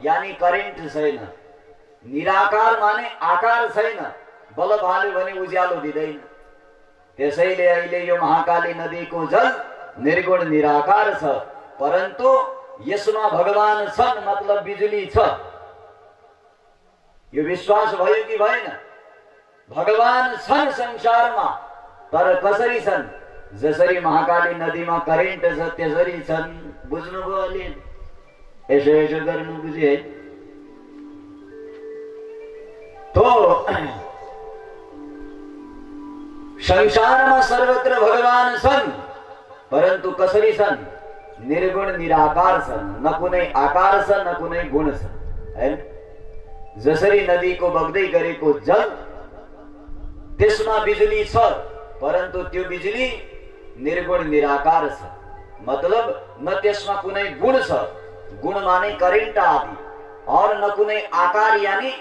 यानी करेन्ट छैन, निराकार माने आकार छैन, बल्ब हाल्यो भने उज्यालो दिँदैन। त्यसैले अहिले यो महाकाली नदीको जल निर्गुण निराकार छ, परन्तु यसमा भगवान छन्, मतलब बिजुली छ। यो विश्वास भयो कि भएन? भगवान छन् संसारमा, तर कसरी छन्? जसरी महाकाली नदीमा करेन्ट छ त्यसरी छन्। बुझ्नुभयो अलि? यसो यसो गर्नु बुझे है। तो संसारमा सर्वत्र भगवान छन्, परन्तु कसरी छन्? निर्गुण निराकार छन्। न कुनै आकार छ, न कुनै गुण छ हैन। जसरी नदीको बग्दै गरेको जल, त्यसमा बिजुली छ, परन्तु त्यो बिजुली निर्गुण निराकार छ। मतलब न त्यसमा कुनै गुण छ, गुण माने करेन्ट आदि, और न कुनै आकार यानी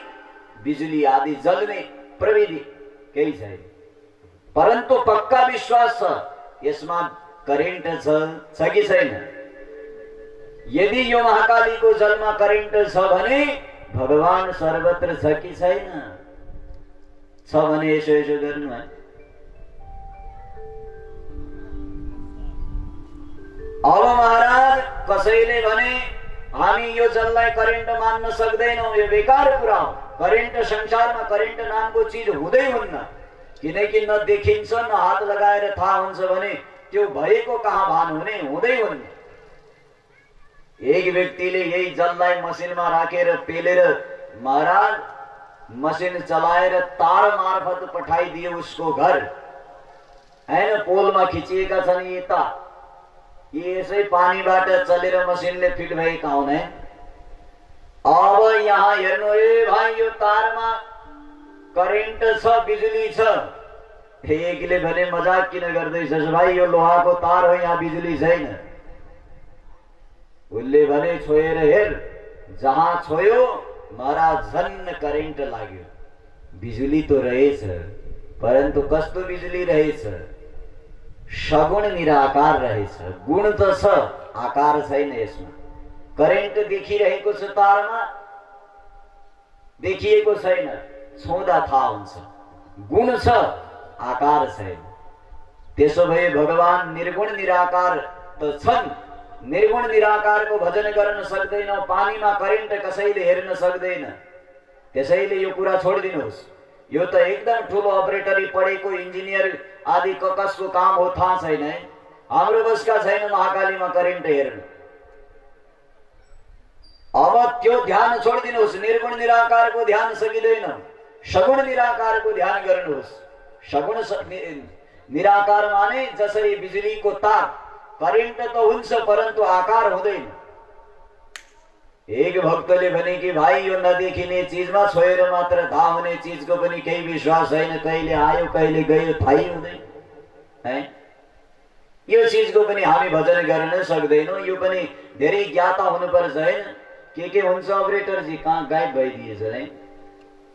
बिजुली आदि जल्ने प्रविधि केही छैन। परन्तु पक्का विश्वास छ यसमा करेन्ट छ कि छैन? यदि यो महाकालीको जलमा करेन्ट छ भने भगवान सर्वत्र छ कि छैन? छ भने यसो यसो गर्नु है। अब महाराज कसैले भने हामी यो जललाई करेन्ट मान्न सक्दैनौँ, यो बेकार कुरा हो। करेन्ट संसारमा करेन्ट नामको चिज हुँदै हुन्न, किनकि न देखिन्छ न हात लगाएर थाहा हुन्छ भने त्यो भएको कहाँ भान हुने, हुँदै हुन्न। एक व्यक्तिले यही जललाई मसिनमा राखेर पेलेर महाराज मसिन चलाएर तार मार्फत पठाइदिए उसको घर, हैन? पोलमा खिचिएका छन् यी तार, यसै पानीबाट चलेर मसिनले फिट भएका हुन्। अब यहाँ हेर्नु, ए भाइ यो तारमा करेन्ट छ, बिजुली छ। एकले भने मजाक किन गर्दैछस् भाइ, यो लोहाको तार हो, यहाँ बिजुली छैन। उसले भने छोएर हेर, जहाँ छोयो महाराज झन्न करेन्ट लाग्यो। बिजुली तो रहेछ, परन्तु कस्तो बिजुली रहेछ? सगुण निराकार रहेछ। गुण त छ, आकार छैन यसमा। करेन्ट देखिरहेको छ तारमा, देखिएको छैन, छुँदा थाहा हुन्छ। गुण छ, आकार छैन। त्यसो भए भगवान निर्गुण निराकार त छन्, निर्गुण निराकारको भजन गर्न सक्दैनौ, पानीमा करेन्ट कसैले हेर्न सक्दैन। त्यसैले यो कुरा छोडिदिनुहोस्। यो त एकदम ठुलो अपरेटरी पढेको इन्जिनियर आदि कसको काम हो थाहा छैन है। हाम्रो बसका छैन महाकालीमा करेन्ट हेर्नु। अब त्यो ध्यान छोडिदिनुहोस्, निर्गुण निराकारको ध्यान सकिँदैन, सगुण निराकारको ध्यान गर्नुहोस्। सगुण निराकार माने जसरी बिजुलीको तार, करेन्ट त हुन्छ परन्तु आकार हुँदैन। एक भक्तले भने कि भाइ यो नदेखिने चिजमा छोएर मात्र थाहा हुने चिजको पनि केही विश्वास छैन, कहिले आयो कहिले गयो थाहै हुँदैन है। यो चिजको पनि हामी भजन गर्न सक्दैनौँ, यो पनि धेरै ज्ञाता हुनुपर्छ हैन। के हुन्छ अपरेटरजी कहाँ गायब भइदिएछ है।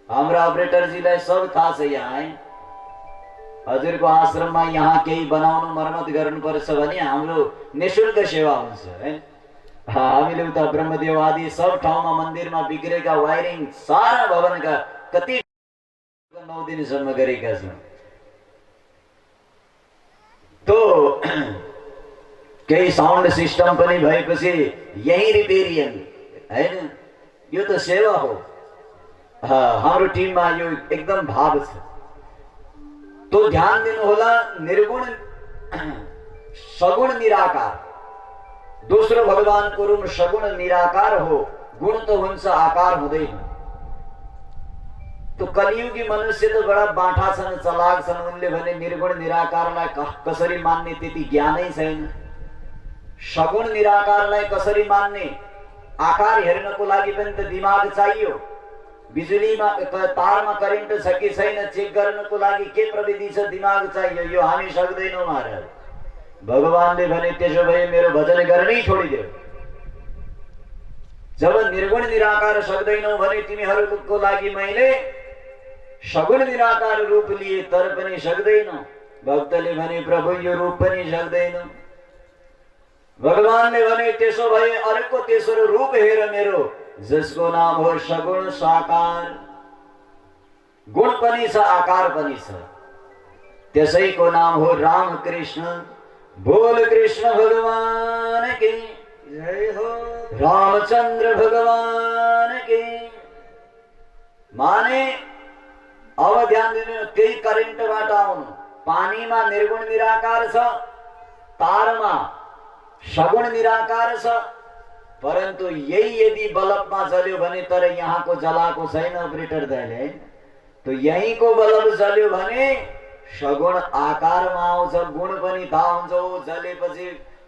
हाम्रा अपरेटरजीलाई सब थाहा छ यहाँ है। हजुरको आश्रममा यहाँ केही बनाउनु मर्मत गर्नुपर्छ भने हाम्रो निःशुल्क सेवा हुन्छ है। हामीले उता ब्रह्मदेव आदि सब ठाउँमा मन्दिरमा बिग्रेका वायरिङ सारा भवनका कति 9 दिनसम्म गरेका छौँ। तो केही साउन्ड सिस्टम पनि भएपछि यही रिपेरियन हैन, यो त सेवा हो। हाम्रो टिममा यो एकदम भाव छ। तो ध्यान दिनु होला, निर्गुण सगुण निराकार, दोस्रो भगवानको रूप सगुण निराकार हो। गुण तो हुन्छ, आकार हुँदैन। तो कलियुगी मनुष्य तो बडा बाठा छन्, चलाक छन्। उनले भने निर्गुण निराकारलाई कसरी मान्ने त्यति ज्ञानै छैन। सगुण निराकारलाई कसरी मान्ने, आकार हेर्नको लागि पनि त दिमाग चाहियो। बिजुलीमा तारमा करेन्ट छ कि छैन चेक गर्नको लागि के प्रविधि छ, दिमाग चाहियो। यो हामी सक्दैनौँ महाराज। भगवानले भने त्यसो भए मेरो भजन गर्नै छोडिदेऊ। जब निर्गुण निराकार सक्दैनौ भने तिमीहरूको लागि मैले सगुण निराकार रूप लिए, तर पनि सक्दैनौ। भक्तले भने प्रभु यो रूप पनि सक्दैन। भगवानले भने त्यसो भए अर्को तेस्रो रूप हेर मेरो, जसको नाम हो सगुण साकार। गुण पनि छ, आकार पनि छ। त्यसैको नाम हो राम कृष्ण। बोल कृष्ण भगवान की जय हो, रामचंद्र भगवान की। माने अब ध्यान दिनु, त्यही करेन्टबाट आउनु। पानीमा निर्गुण निराकार छ, तारमा सगुण निराकार छ। परन्तु यही यदि बल्बमा जल्यो भने, तर यहाँको जलाको छैन अपरेटर दाइले, तो यहीँको बल्ब जल्यो भने सगुण आकारमा आउँछ। गुण पनि थाहा हुन्छ, ओ जलेपछि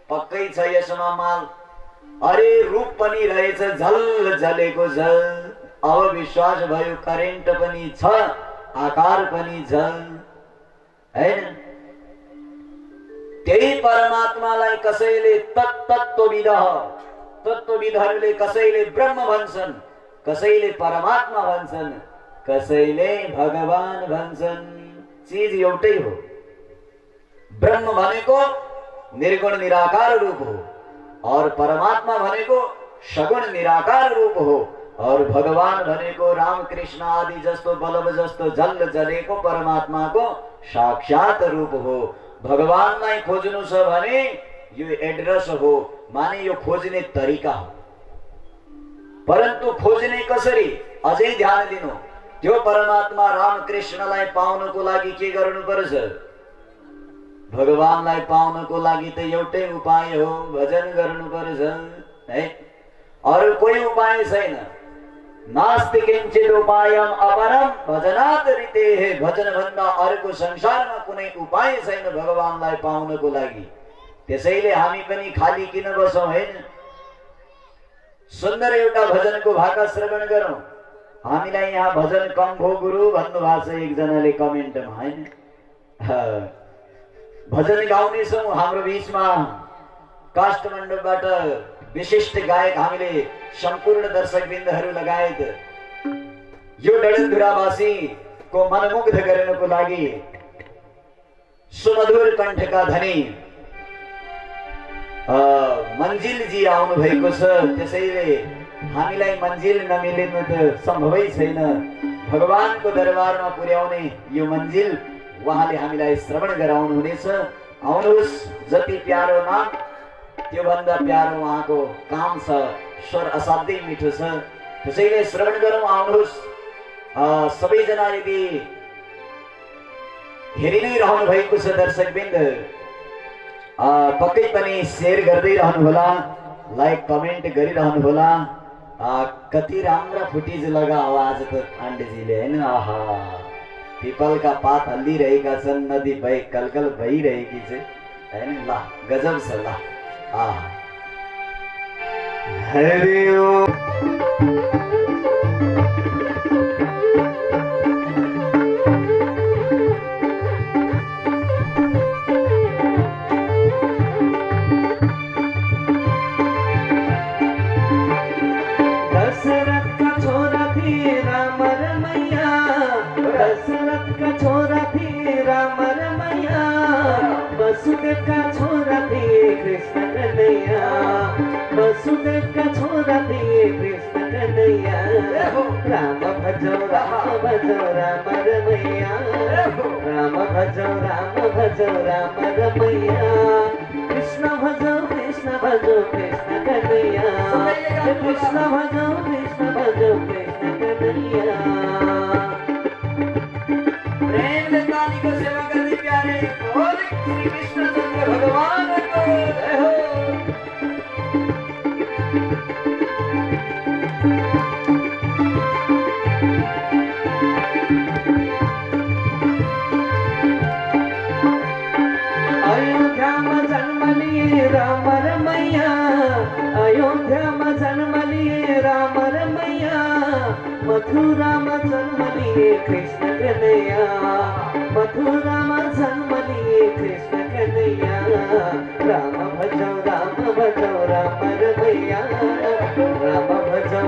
पक्कै छ यसमा माल। अरे रूप पनि रहेछ, झल जलेको झल। अब विश्वास भयो, करेन्ट पनि छ, आकार पनि झल हैन। त्यही परमात्मालाई कसैले तत्त्वविद, तत्त्वविदहरूले कसैले ब्रह्म भन्छन्, कसैले परमात्मा भन्छन्, कसैले भगवान भन्छन्। चीज एउटै हो। ब्रह्म भनेको निर्गुण निराकार रूप हो, और परमात्मा भनेको सगुण निराकार रूप हो, और भगवान भनेको रामकृष्ण आदि जस्तो बल्ब जस्तो जल जलेको परमात्माको साक्षात रूप हो। भगवानलाई खोज्नु छ भने यो एड्रेस हो, माने यो खोज्ने तरिका हो। परन्तु खोज्ने कसरी अझै ध्यान दिनु। त्यो परमात्मा रामकृष्णलाई पाउनको लागि के गर्नुपर्छ? भगवानलाई पाउनको लागि त एउटै उपाय हो, भजन गर्नुपर्छ है। अरू कोही उपाय छैन। नास्ति किञ्चित् उपायम अपरम भजनात् ऋतेः। भजन भन्दा अर्को संसारमा कुनै उपाय छैन भगवानलाई पाउनको लागि। त्यसैले हामी पनि खाली किन बसौँ हैन? सुन्दर एउटा भजनको भाका श्रवण गरौँ। हामीलाई यहाँ भजन कम भो गुरु भन्नु भएको छ एकजनाले कमेन्टमा हैन। भजन गाउने छौँ। हाम्रो बीचमा काष्ठमण्डपबाट विशिष्ट गायक हामीले सम्पूर्ण दर्शकवृन्दहरू लगायत यो डडेलधुरावासीको मनमुग्ध गर्नको लागि सुमधुर कण्ठका धनी मन्जिलजी आउनु भएको छ। त्यसैले हामीलाई मन्जिल नमिलिनु त सम्भवै छैन। भगवानको दरबारमा पुर्याउने यो मन्जिल उहाँले हामीलाई श्रवण गराउनु हुनेछ। आउनुहोस्, जति प्यारो नाम त्योभन्दा प्यारो उहाँको काम छ। स्वर असाध्यै मिठो छ। त्यसैले श्रवण गरौँ। आउनुहोस्, सबैजना यदि हेरि नै रहनु भएको छ दर्शकवृन्द, पक्कै पनि शेयर गर्दै रहनुहोला, लाइक कमेन्ट गरिरहनु होला। कति राम्रा फुटेज लगाओ आज त पाण्डेजीले हैन। आहा, पिपलका पात हल्लिरहेका छन्, नदी भई कलकल भइरहेकी छ हैन। ल गजब छ। ल हरि ओम। वसुदेव का छोरा थे कृष्ण कन्हैया, वसुदेव का छोरा थे कृष्ण कन्हैया। राम भजो राम भजो राम रमैया, राम भजो राम रमैया। कृष्ण भजो कृष्ण कन्हैया, कृष्ण भजो कृष्ण कन्हैया। प्रेम दानी को सेवा करने प्यारे बोले श्री कृष्ण चंद्र भगवान को जय हो। अयोध्या में जन्म लिए राम रमैया, अयोध्या में जन्म लिए राम रमैया। मथुरा में जन्म लिए कृष्ण कन्हैया, मथुरा में जन्म लिए कृष्ण कन्हैया। राम भजो राम रमैया, राम भजो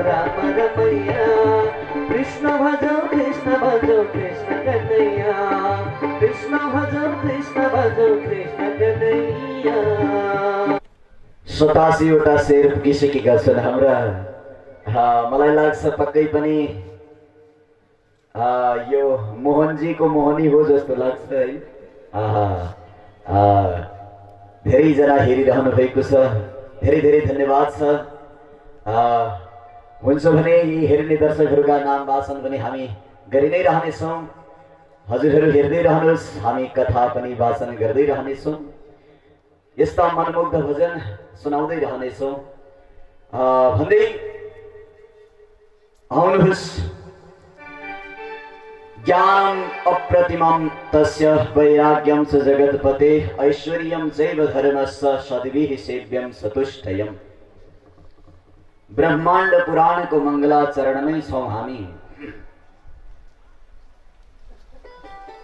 राम रमैया। कृष्ण भजो कृष्ण कन्हैया, कृष्ण भजो कृष्ण कन्हैया। 87 वटा शेर पुगिसकेका छन् हाम्रा। मलाई लाग्छ पक्कै पनि यो मोहनजी को मोहनी हो जस्तो लाग्छ है। धेरैजना हेरिरहनु भएको छ, धेरै धेरै धन्यवाद छ। हुन्छ भने यी हेर्ने दर्शकहरूका नाम वाचन पनि हामी गरि नै रहनेछौँ। हजुरहरू हेर्दै रहनुहोस्, हामी कथा पनि वाचन गर्दै रहनेछौँ। यस्ता मनमुग्ध भजन सुनाउँदै रहनेछौँ भन्दै आउनुहोस्। ज्ञानम् अप्रतिमं तस्य वैराग्यं च जगत्पते, ऐश्वर्यं चैव धर्मस्य सद्भिः सेव्यं चतुष्टयम्। ब्रह्माण्ड पुराणको मङ्गलाचरणमै छौँ हामी।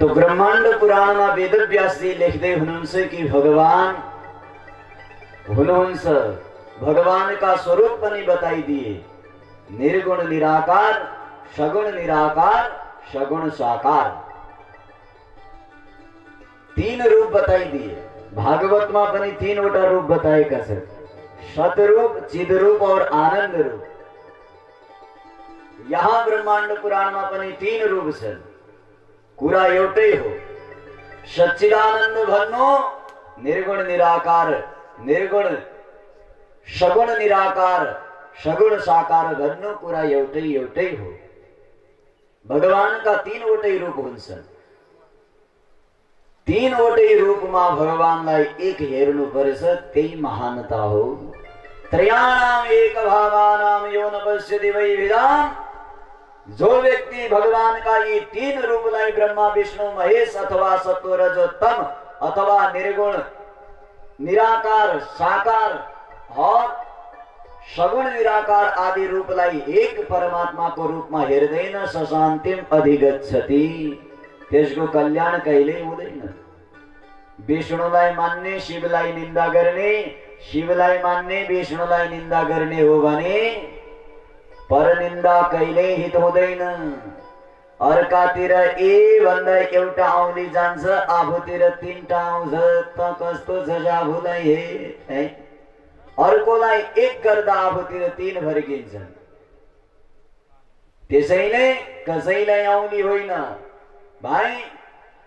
तो ब्रह्माण्ड पुराणमा वेदव्यासजी लेख्दै हुनुहुन्छ कि भगवान हुनुहुन्छ, भगवानका स्वरूप पनि बताइदिए। निर्गुण निराकार, सगुण निराकार, सगुण साकार, तीन रूप बताइदिए। भागवतमा पनि तीनवटा रूप बताएका छन्, सतरूप, चिदरूप और आनंद रूप। यहाँ ब्रह्माण्ड पुराणमा पनि तीन रूप छन्। कुरा एउटै हो, सच्चिदानन्द भन्नु निर्गुण निराकार, निर्गुण सगुण निराकार, सगुण साकार भन्नु कुरा एउटै एउटै हो। भगवानका तीनवटै रूप हुन्छन्। तीनवटै रूपमा भगवानलाई एक हेर्नु पर्छ, त्यही महानता हो। त्रयाणाम एक भावानाम यो न पश्यति वैविधाम। जो व्यक्ति भगवान का ये तीन रूपलाई ब्रह्मा विष्णु महेश अथवा सत्व रजो तम अथवा निर्गुण निराकार साकार और सगुण निराकार आदि रूपलाई एक परमात्मा को रूपमा हेर्दैन, सशान्तिम अधिगच्छति, त्यसको कल्याण कहिल्यै हुँदैन। विष्णुलाई मान्ने शिवलाई निन्दा गर्ने, शिवलाई मान्ने विष्णुलाई निन्दा गर्ने हो भने परनिन्दा कहिल्यै हित हुँदैन। अर्कातिर ए भन्दा एउटा औँली जान्छ, आफूतिर तीनटा आउँछ, त कस्तो छ आफूलाई हे। अर्कोलाई एक गर्दा आफूतिर तीन फर्किन्छन्। त्यसैले कसैलाई औँली होइन भाइ।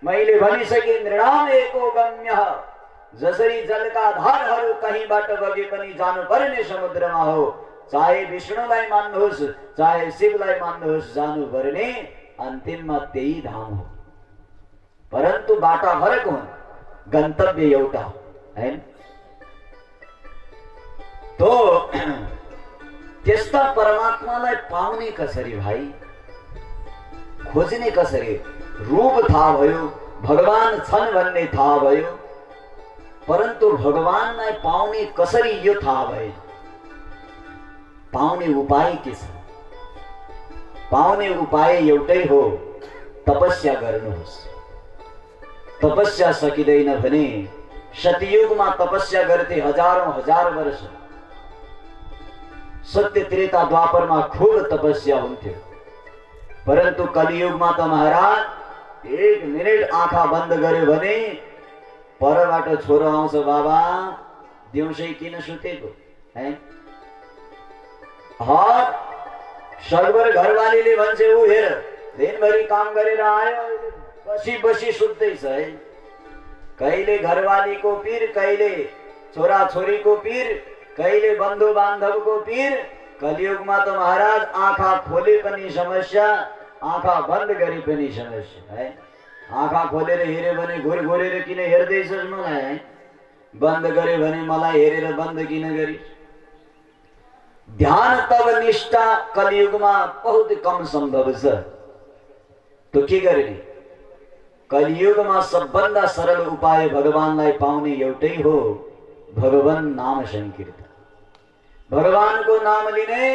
मैले भनिसके नृणाम एको गम्य। जसरी जलका धारहरू कहीँबाट बगे पनि जानुपर्ने समुद्रमा हो, चाहे विष्णुलाई मान्नुहोस् चाहे शिवलाई मान्नुहोस्, जानुपर्ने अन्तिममा त्यही धाम हो। परन्तु बाटा फरक हुन्, गन्तव्य एउटा हैन। तो त्यस्ता परमात्मालाई पाउने कसरी भाइ, खोज्ने कसरी? रूप थाहा भयो, भगवान छन् भन्ने थाहा भयो, परन्तु भगवानलाई पाउने कसरी यो थाहा भएन। पाउने उपाय के छ? पाउने उपाय एउटै हो, तपस्या गर्नुहोस्। तपस्या सकिँदैन भने सतयुगमा तपस्या गर्थे हजारौं हजार वर्ष। सत्य त्रेता द्वापरमा खूब तपस्या हुन्थ्यो, परन्तु कलियुगमा त महाराज एक मिनट आँखा बन्द गर्यो भने परबाट छोरो आउँछ, बाबा दिउँसै किन सुतेको है। सर्वर घरवालीले भन्छ ऊ हेर दिनभरि काम गरेर आयो, बसी बसी सुत्दैछ है। कहिले घरवालीको पीर, कहिले छोरा छोरीको पीर, कहिले बन्धु बान्धवको पीर। कलियुगमा त महाराज आँखा खोले पनि समस्या, आँखा बन्द गरे पनि समस्या है। आँखा खोलेर हेर्यो भने घुर घुरेर किन हेर्दैछस् मलाई है, बन्द गरे भने मलाई हेरेर बन्द किन गरी। ध्यान तब निष्ठा कलियुगमा बहुत कम संभव छ। तो के गर्ने? कलियुगमा सबभन्दा सरल उपाय भगवानलाई पाउने एउटै हो, भगवान नाम संकीर्तन। भगवानको नाम लिने,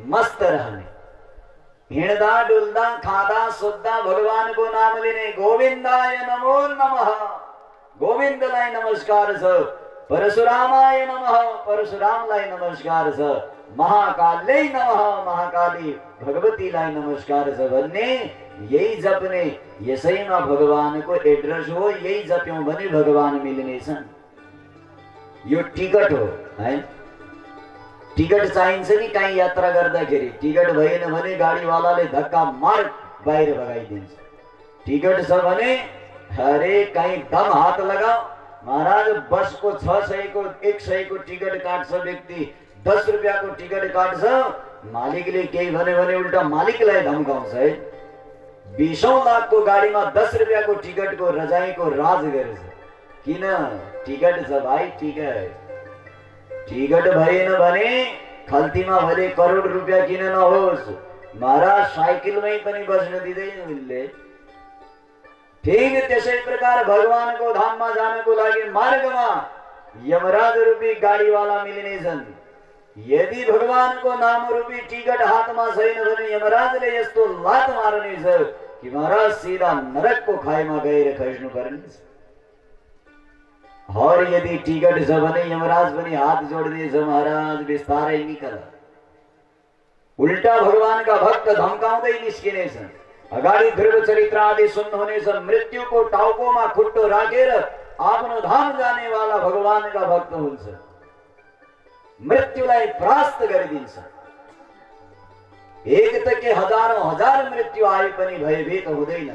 मस्त रहने, हिँड्दा डुल्दा खाँदा सुत्दा भगवानको नाम लिने। गोविन्दाय नमो नमः, गोविन्दलाई नमस्कार छ। परशुरामाय नमः, परशुरामलाई नमस्कार छ। महाकालै नमः, महाकाली भगवतीलाई नमस्कार छ भन्ने यही जप्ने। यसैमा भगवानको एड्रेस हो, यही जप्यौं भने भगवान मिल्नेछन्। यो टिकट हो है। टिकट चाहिन्छ नि कहीँ यात्रा गर्दाखेरि। टिकट भएन भने गाडीवालाले धक्का मार बाहिर भगाइदिन्छ। टिकट छ भने अरे कहीँ दम हात लगाओ महाराज। बसको 600 को 100 को टिकट काट्छ व्यक्ति, 10 रुपियाँको टिकट काट्छ, मालिकले केही भन्यो भने उल्टा मालिकलाई धम्काउँछ है। 20 लाखको गाडीमा 10 रुपियाँको टिकटको रजाइको राज गरेछ। किन? टिकट छ भाइ, टिकट। टिकट भएन भने खल्तीमा भले करोड रुपियाँ किन नहोस्, महाराज साइकलमै पनि बस्न दिँदैन उनले। ठीक त्यसै प्रकार भगवानको धाममा जानको लागि मार्गमा यमराज रूपी गाडीवाला मिल्नेछन्। यदि भगवानको नाम रूपी टिकट हातमा छैन भने यमराजले यस्तो लात मार्नेछ कि महाराज सीधा नरकको खाइमा गएर खस्नु पर्नेछ। और यदि टिकट छ भने यमराज पनि हात जोड्नेछ, महाराज बिस्तारै निकल। उल्टा भगवानका भक्त धम्काउँदै निस्किनेछन्। अगाडि ध्रुव चरित्र आदि सुन्नुहुनेछ। मृत्युको टाउकोमा खुट्टो राखेर आफ्नो धाम जानेवाला भगवानका भक्त हुन्छ। मृत्युलाई परास्त गरिदिन्छ। एक त के हजारौं हजार मृत्यु आए पनि भयभीत हुँदैन।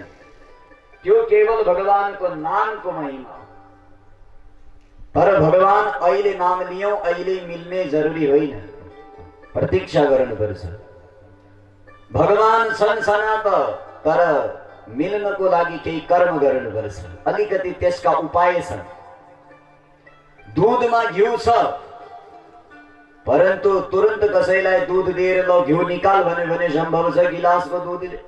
त्यो केवल भगवानको नामको महिमा। तर भगवान अहिले नाम लियौं, अहिले मिल्ने जरुरी होइन, प्रतीक्षा गर्नुपर्छ। भगवान छन् सनात, तर मिल्नको लागि केही कर्म गर्नुपर्छ, अलिकति त्यसका उपाय छन्। दुधमा घिउ छ, परन्तु तुरन्त कसैलाई दुध दिएर ल घिउ निकाल भन्यो भने सम्भव छ? गिलासको दुधले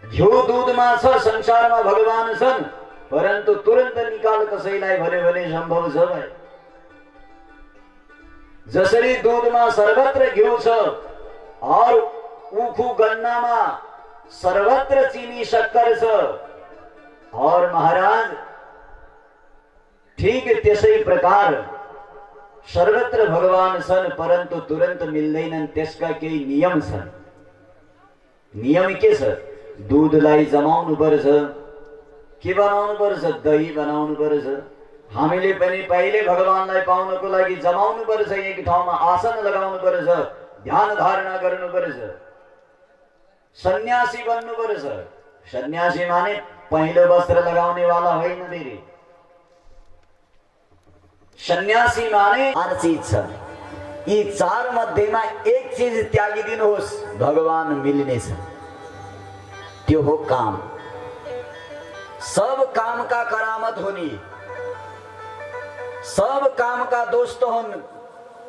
घिउ दुधमा छ, संसारमा भगवान छन्, परन्तु तुरन्त निकाल कसैलाई भन्यो भने सम्भव छ भाइ? जसरी दूधमा सर्वत्र घिउ छ और उखु गन्नामा सर्वत्र चीनी शक्कर छ, और महाराज ठीक त्यसै प्रकार सर्वत्र भगवान छन्, परन्तु तुरन्त मिल्दैनन्, त्यसका केही नियम छन्। नियम के छ? दूधलाई जमाउनु पर्छ। के बनाउनु पर्छ? दही बनाउनु पर्छ। हामीले पनि पहिले भगवानलाई पाउनको लागि जमाउनु पर्छ, एक ठाउँमा आसन लगाउनु पर्छ, ध्यान धारणा गर्नु पर्छ, सन्यासी बन्नु पर्छ। सन्यासी माने पहिलो वस्त्र लगाउने वाला होइन फेरि। सन्यासी माने 4 चीज छ, यी 4 मध्येमा एक चीज त्यागिदिनुहोस्, भगवान मिल्नेछ। त्यो हो काम। सब काम का करामत होनी, सब काम का दोष तो हुन्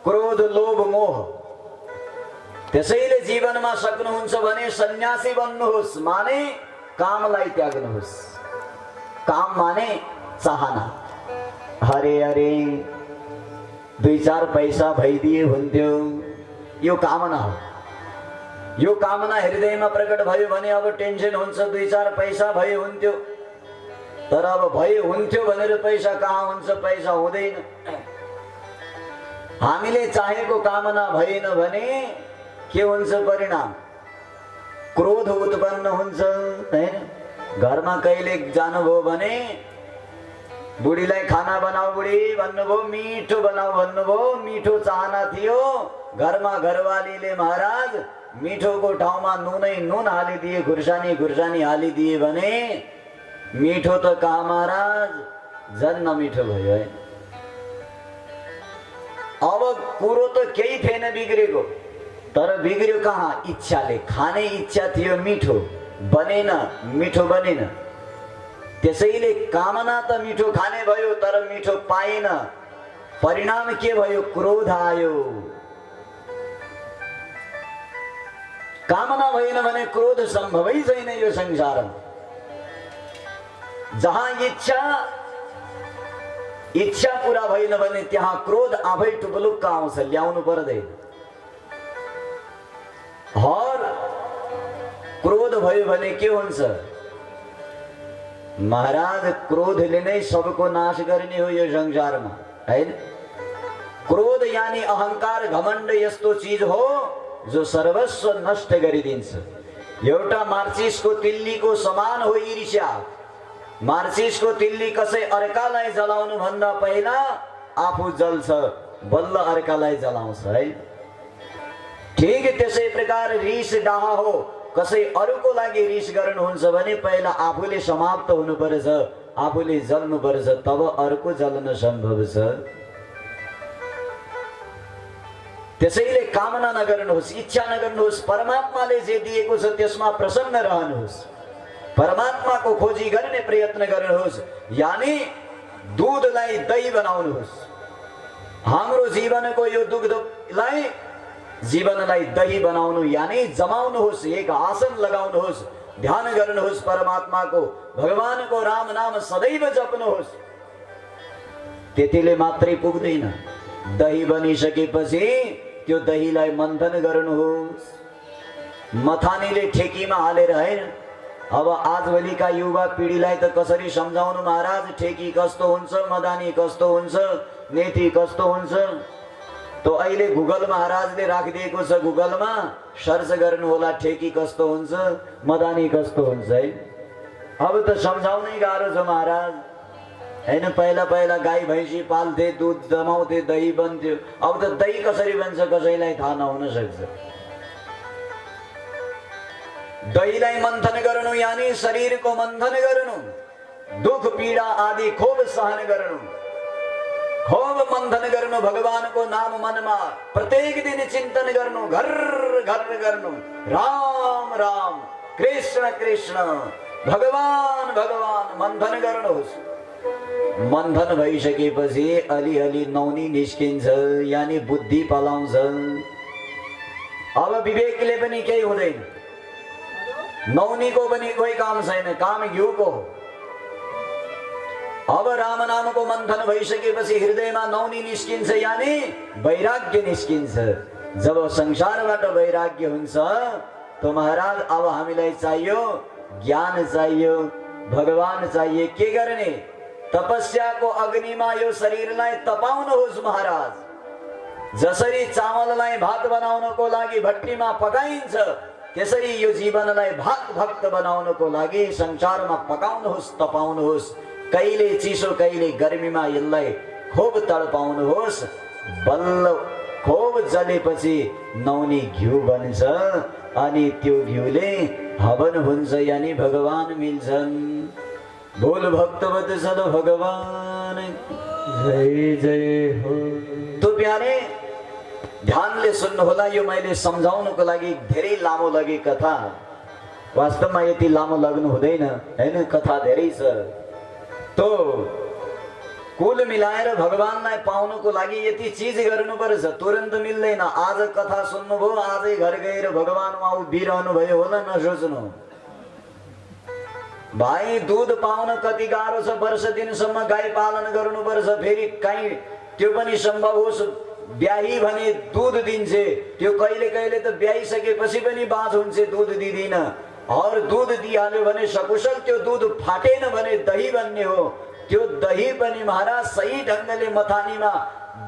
क्रोध लोभ मोह। त्यसैले जीवनमा सक्नुहुन्छ भने सन्यासी बन्नुहोस्, माने कामलाई त्याग्नुहोस्। काम माने चाहना। अरे अरे 2-4 पैसा भइदिए हुन्थ्यो, यो कामना हो। यो कामना हृदयमा प्रकट भयो भने अब टेन्सन हुन्छ, 2-4 पैसा भए हुन्थ्यो। तर अब भए हुन्थ्यो भनेर पैसा कहाँ हुन्छ? पैसा हुँदैन। हामीले चाहेको कामना भएन भने के हुन्छ परिणाम? क्रोध उत्पन्न हुन्छ, हैन? घरमा कहिले जानुभयो भने बुढीलाई खाना बनाऊ बुढी भन्नुभयो, मिठो बनाऊ भन्नुभयो, मिठो चाहना थियो। घरमा घरवालीले महाराज मिठोको ठाउँमा नुनै नुन हालिदिए, खुर्सानी खुर्सानी हालिदिए भने मिठो त कहाँ महाराज, झन् नमिठो भयो है। अब कुरो त केही थिएन बिग्रेको, तर बिग्रियो कहाँ? इच्छाले। खाने इच्छा थियो, मिठो बनेन, मिठो बनेन। त्यसैले कामना त मिठो खाने भयो, तर मिठो पाएन। परिणाम के भयो? क्रोध आयो। कामना भएन भने क्रोध सम्भवै छैन यो संसारमा। जहाँ इच्छा पूरा भएन भने त्यहाँ क्रोध आफै टुपलुक्क आउँछ, ल्याउनु पर्दैन। और क्रोध भयो भने के हुन्छ महाराज? क्रोधले नै सबको नाश गर्ने हो यो संसारमा, हैन? क्रोध यानी अहंकार घमण्ड यस्तो चीज हो जो सर्वस्व नष्ट गरिदिन्छ। एउटा मार्चिसको तिल्लीको समान हो ईर्ष्या। मार्चिसको तिल्ली कसै अर्कालाई जलाउनु भन्दा पहिला आफू जल्छ, बल्ल अर्कालाई जलाउँछ, है? ठीक त्यसै प्रकार रिस डाहा हो। कसै अरूको लागि रिस गर्नुहुन्छ भने पहिला आफूले समाप्त हुनुपर्छ, आफूले जल्नुपर्छ, तब अरूको जल्न सम्भव छ। त्यसैले कामना नगर्नुहोस्, इच्छा नगर्नुहोस्। परमात्माले जे दिएको छ त्यसमा प्रसन्न रहनुहोस्, परमात्माको खोजी गर्ने प्रयत्न गर्नुहोस्। यानी दूधलाई दही बनाउनुहोस्। हाम्रो जीवनको यो दुग्धलाई जीवनलाई दही बनाउनु यानी जमाउनुहोस्, एक आसन लगाउनुहोस्, ध्यान गर्नुहोस् परमात्माको, भगवानको राम नाम सदैव जप्नुहोस्। त्यतिले मात्रै पुग्दैन। दही बनिसकेपछि त्यो दहीलाई मन्थन गर्नुहोस्, मथानीले ठेकीमा हालेर, हैन? अब आजभोलिका युवा पिढीलाई त कसरी सम्झाउनु महाराज? ठेकी कस्तो हुन्छ, मदानी कस्तो हुन्छ, नेती कस्तो हुन्छ? तो अहिले गुगल महाराजले राखिदिएको छ, गुगलमा सर्च गर्नु होला ठेकी कस्तो हुन्छ, मदानी कस्तो हुन्छ, है? अब त सम्झाउनै गाह्रो छ महाराज, हैन? पहिला पहिला गाई भैँसी पाल्थे, दूध जमाउँथे, दही बन्थ्यो। अब त दही कसरी बन्छ कसैलाई थाहा नहुन सक्छ। दहीलाई मन्थन गर्नु यानी शरीरको मन्थन गर्नु, दुख पीडा आदि खूब सहन गर्नु, खूब मन्थन गर्नु, भगवानको नाम मनमा प्रत्येक दिन चिन्तन गर्नु, घर घर गर्नु, राम राम कृष्ण कृष्ण भगवान भगवान मन्थन गर्नुहोस्। मन्थन भइसकेपछि अलिअलि नौनी निस्किन्छ, यानी बुद्धि पलाउँछ। अब विवेकले पनि केही हुँदैन, नौनीको पनि कोही काम छैन, काम घिउको हो। अब राम नामको मन्थन भइसकेपछि हृदयमा नौनी निस्किन्छ, यानी वैराग्य निस्किन्छ। जब संसारबाट वैराग्य हुन्छ तो महाराज अब हामीलाई चाहियो ज्ञान, चाहियो भगवान चाहिए। के गर्ने? तपस्याको अग्निमा यो शरीरलाई तपाउनुहोस् महाराज। जसरी चामललाई भात बनाउनको लागि भट्टीमा पकाइन्छ, त्यसरी यो जीवनलाई भात भक्त बनाउनको लागि संसारमा पकाउनुहोस्, तपाउनुहोस्। कहिले चिसो कहिले गर्मीमा यसलाई खूब तडपाउनुहोस्। बल्ल खूब जलेपछि नौनी घिउ बन्छ, अनि त्यो घिउले हवन हुन्छ, यानी भगवान मिल्छन्। बोल भक्तवत्सल भगवान जय जय हो। तो प्यारे ध्यानले सुन्नुहोला, यो मैले सम्झाउनको लागि धेरै लामो लगे कथा। वास्तवमा यति लामो लाग्नु हुँदैन हैन, कथा धेरै छ। तो कुल मिलाएर भगवानलाई पाउनको लागि यति चीज गर्नुपर्छ, तुरन्त मिल्दैन। आज कथा सुन्नुभयो, आजै घर गएर भगवानमा उभिरहनु भयो होला, नसोच्नु भाइ। दूध पाउन कति गाह्रो छ, वर्ष दिनसम्म गाई पालन गर्नुपर्छ, फेरि कहीँ त्यो पनि सम्भव होस् ब्याही भने दूध दिन्छ, त्यो कहिले कहिले त ब्याइसकेपछि पनि बाँच हुन्छ, दूध दिँदिन। और दूध दिइहाल्यो भने सकुशल त्यो दूध फाटेन भने दही बन्ने हो। त्यो दही पनि महाराज सही ढङ्गले मथानीमा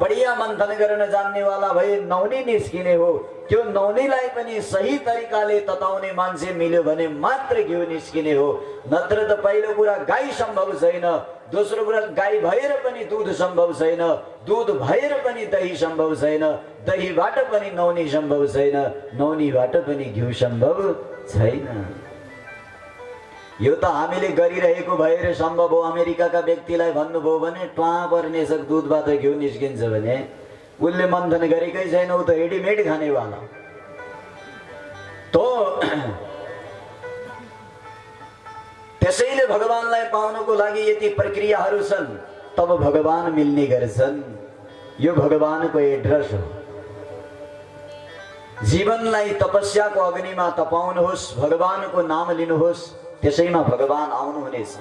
बढिया मन्थन गर्न जान्नेवाला भए नौनी निस्किने हो। त्यो नौनीलाई पनि सही तरिकाले तताउने मान्छे मिल्यो भने मात्र घिउ निस्किने हो, नत्र त पहिलो कुरा गाई सम्भव छैन, दोस्रो कुरा गाई भएर पनि दूध सम्भव छैन, दूध भएर पनि दही सम्भव छैन, दहीबाट पनि नौनी सम्भव छैन, नौनीबाट पनि घिउ सम्भव छैन। यो त हामीले गरिरहेको भएर सम्भव हो। अमेरिकाका व्यक्तिलाई भन्नुभयो भने ट्वा पर्ने छ दूधबाट घिउ निस्किन्छ भने उसले मन्थन गरेकै छैन, ऊ त रेडिमेड खानेवाला। तो त्यसैले भगवानलाई पाउनको लागि यति प्रक्रियाहरू छन्, तब भगवान मिल्ने गर्छन्। यो भगवानको एड्रेस हो। जीवनलाई तपस्याको अग्निमा तपाउनुहोस्, भगवानको नाम लिनुहोस्, त्यसैमा भगवान आउनुहुनेछ।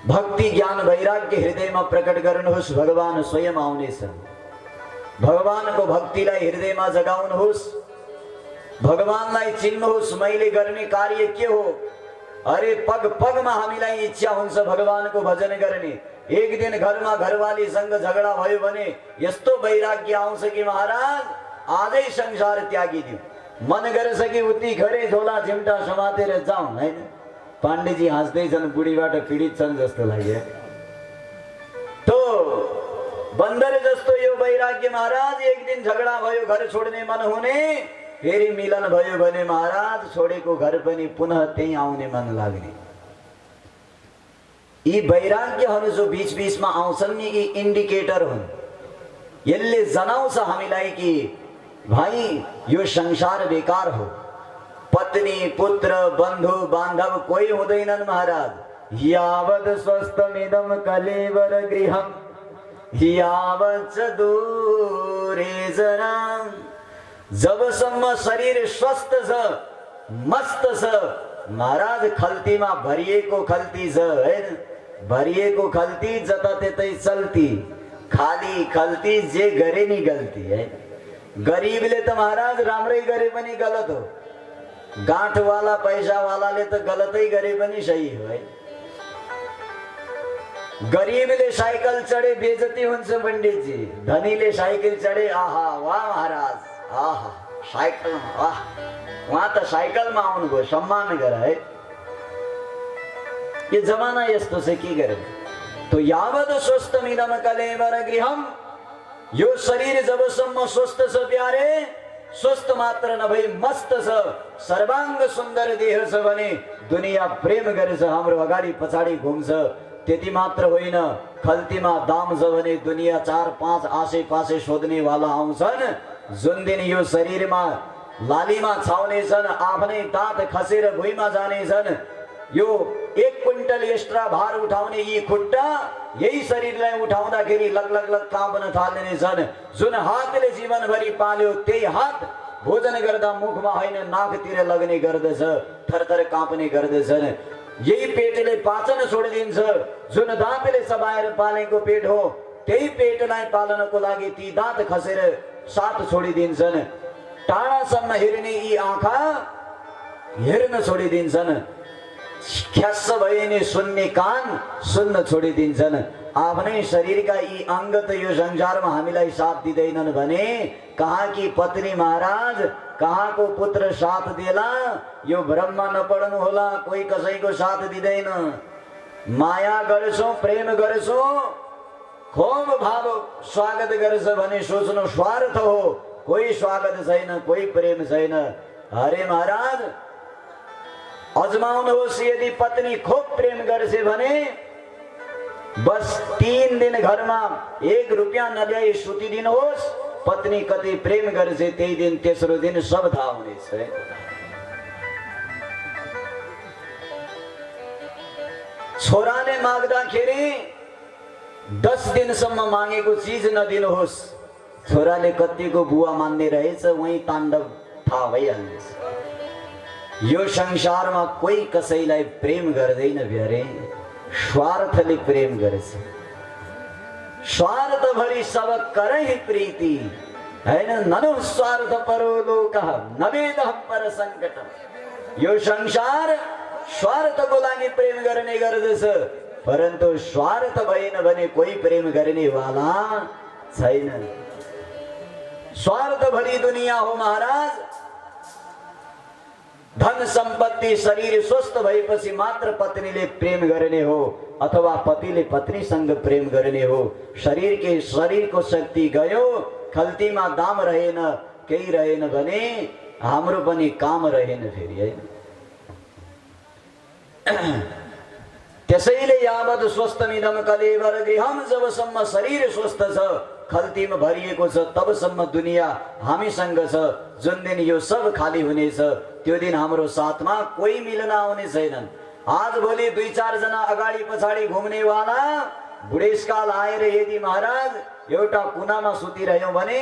भक्ति ज्ञान वैराग्य हृदयमा प्रकट गर्नुहोस्, भगवान स्वयं आउनेछ। भगवानको भक्तिलाई हृदयमा जगाउनुहोस्, भगवानलाई चिन्नुहोस्। मैले गर्ने कार्य के हो? अरे पग पगमा हामीलाई इच्छा हुन्छ भगवानको भजन गर्ने। एक दिन घरमा घरवालीसँग झगडा भयो भने यस्तो वैराग्य आउँछ कि महाराज आजै संसार त्यागिदियो। मन गर्छ कि उति घरे झोला झिम्टा समातेर जाउँ हैन। पाण्डेजी हाँस्दैछन्, बुढीबाट पीडित छन् जस्तो लाग्यो। तो बन्दर जस्तो यो वैराग्य महाराज, एक दिन झगडा भयो घर छोड्ने मन हुने, फेरि मिलन भयो भने महाराज छोडेको घर पनि पुनः त्यही आउने मन लाग्ने। यी वैराग्यहरू जो बीच बीचमा आउँछन् नि, यी इन्डिकेटर हुन्। यसले जनाउँछ हामीलाई कि भाइ यो संसार बेकार हो। पत्नी पुत्र बन्धु बान्धव कोही हुँदैनन् महाराज। यावत् स्वस्थमिदं कलेवर गृहं यावत् दूरे जनाम। जबसम्म शरीर स्वस्थ छ मस्त छ महाराज, खल्तीमा भरिएको खल्ती छ हैन। भरिएको खल्ती जताततै चल्ती, खाली खल्ती जे गरे नि गल्ती है। गरीबले त महाराज राम्रै गरे पनि गलत हो, गाँठवाला पैसावालाले त गलतै गरे पनि सही हो है। गरीबले साइकल चढे बेइज्जती हुन्छ पण्डितजी, धनीले साइकल चढे आहा वाह महाराज, आहा साइकल वाह, उहाँ त साइकलमा आउनुभयो सम्मान गर है। यो जमाना यस्तो छ, के गरे? तो यावत् स्वस्थमिदं कलेवर गृहं, यो शरीर जबसम्म स्वस्थ छ प्यारे, स्वस्थ मात्र नभई मस्त छ, सर्वाङ्ग सुन्दर देह छ भने दुनिया प्रेम गरेछ, हाम्रो अगाडि पछाडि घुम्छ। त्यति मात्र होइन, खल्तीमा दाम छ भने दुनिया 4-5 आसे पासे सोध्ने वाला आउँछन्। जुन दिन यो शरीरमा लालीमा छाउनेछन्, आफ्नै दाँत खसेर भुइँमा जानेछन्, यो 1 क्विन्टल एक्स्ट्रा भार उठाउने यी खुट्टा यही शरीरलाई उठाउँदाखेरि लग लग लग काँप्न थाल्नेछन्। जुन हातले जीवनभरि पाल्यो त्यही हात भोजन गर्दा मुखमा होइन नाकतिर लाग्ने गर्दछ, थरथर काँप्ने गर्दछन्। यही पेटले पाचन छोडिदिन्छ। जुन दाँतले चबाएर पालेको पेट हो त्यही पेटलाई पाल्नको लागि ती दाँत खसेर साथ छोडिदिन्छन्। टाढासम्म हेर्ने यी आँखा हेर्न छोडिदिन्छन्। ख्यास भए नि सुन्ने कान सुन्न छोडिदिन्छन्। आफ्नै शरीरका यी अङ्ग त यो संसारमा हामीलाई साथ दिँदैनन् भने कहाँ कि पत्नी महाराज, कहाँको पुत्र साथ देला? यो ब्रह्म नपढ्नु होला, कोही कसैको साथ दिँदैन। माया गर्छौँ, प्रेम गर्छौँ, खोम भाव स्वागत गर्छ भने सोच्नु स्वार्थ हो। कोही स्वागत छैन, कोही प्रेम छैन। अरे महाराज, अजमाउनुहोस्, यदि पत्नी खूब प्रेम गर्छे भने बस 3 दिन घरमा 1 रुपियाँ नल्याई सुतिदिनुहोस्। पत्नी कति प्रेम गर्छे त्यही दिन, तेस्रो दिन सब थाहा हुनेछ। छोराले माग्दाखेरि 10 दिनसम्म मागेको चिज नदिनुहोस्। छोराले कतिको बुवा मान्ने रहेछ वही ताण्डव थाहा भइहाल्नेछ। यो संसारमा कोही कसैलाई प्रेम गर्दैन भ्यारे, स्वार्थले प्रेम गर्छ। स्वार्थ भरि सब करहि प्रीति, हैन ननु स्वार्थ परो लोकः नवेदः पर संकट। यो संसार स्वार्थको लागि प्रेम गर्ने गर्दछ, परन्तु स्वार्थ भएन भने कोही प्रेम गर्ने वाला छैन। स्वार्थ भरि दुनिया हो महाराज। धन सम्पत्ति शरीर स्वस्थ भएपछि मात्र पत्नीले प्रेम गर्ने हो अथवा पतिले पत्नीसँग प्रेम गर्ने हो। शरीरको शक्ति गयो, खल्तीमा दाम रहेन, केही रहेन भने हाम्रो पनि काम रहेन फेरि, हैन? त्यसैले यावत स्वस्थमिदं कलेवर गृहम्, जबसम्म शरीर स्वस्थ छ, खल्तीमा भरिएको छ, तबसम्म दुनिया हामीसँग छ। जुन दिन यो सब खाली हुनेछ त्यो दिन हाम्रो साथमा कोही मिल्न आउने छैनन्। आज भोलि 2-4 जना अगाडि पछाडि घुम्ने वाला बुढेसकाल आएर यदि महाराज एउटा कुनामा सुतिरह्यौं भने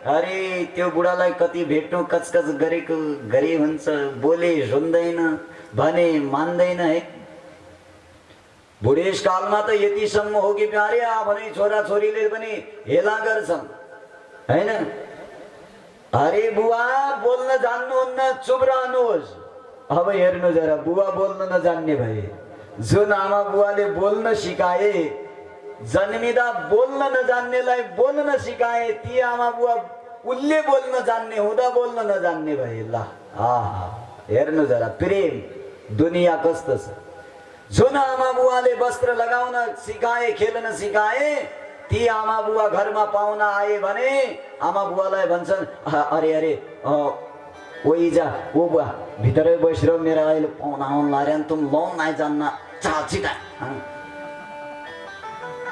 अरे त्यो बुढालाई कति भेट्नु कचकच गरेको गरे हुन्छ, बोले सुन्दैन, भने मान्दैन है। बुढेसकालमा त यतिसम्म हो कि प्यारे आफ्नै छोरा छोरीले पनि हेला गर्छन्, हैन? अरे बुवा बोल्न जान्नुहुन्न, चुप रहनुहोस्। अब हेर्नु जरा, बुवा बोल्न नजान्ने भए, जुन आमा बुवाले बोल्न सिकाए, जन्मिदा बोल्न नजान्नेलाई बोल्न सिकाए, ती आमा बुवा उल्ले बोल्न जान्ने हुँदा बोल्न नजान्ने भए। ल हेर्नु जरा प्रेम दुनिया कस्तो छ। जुन आमा बुवाले वस्त्र लगाउन सिकाए, खेल्न सिकाए, ती आमा बुवा घरमा पाहुना आए भने आमा बुवालाई भन्छन् अरे अरे ओइ जा ओ बुवा भित्रै बसिरह, मेरो अहिले पाहुना आउन लाग्यो, तुम लौन आइ जान्न चाचिटा।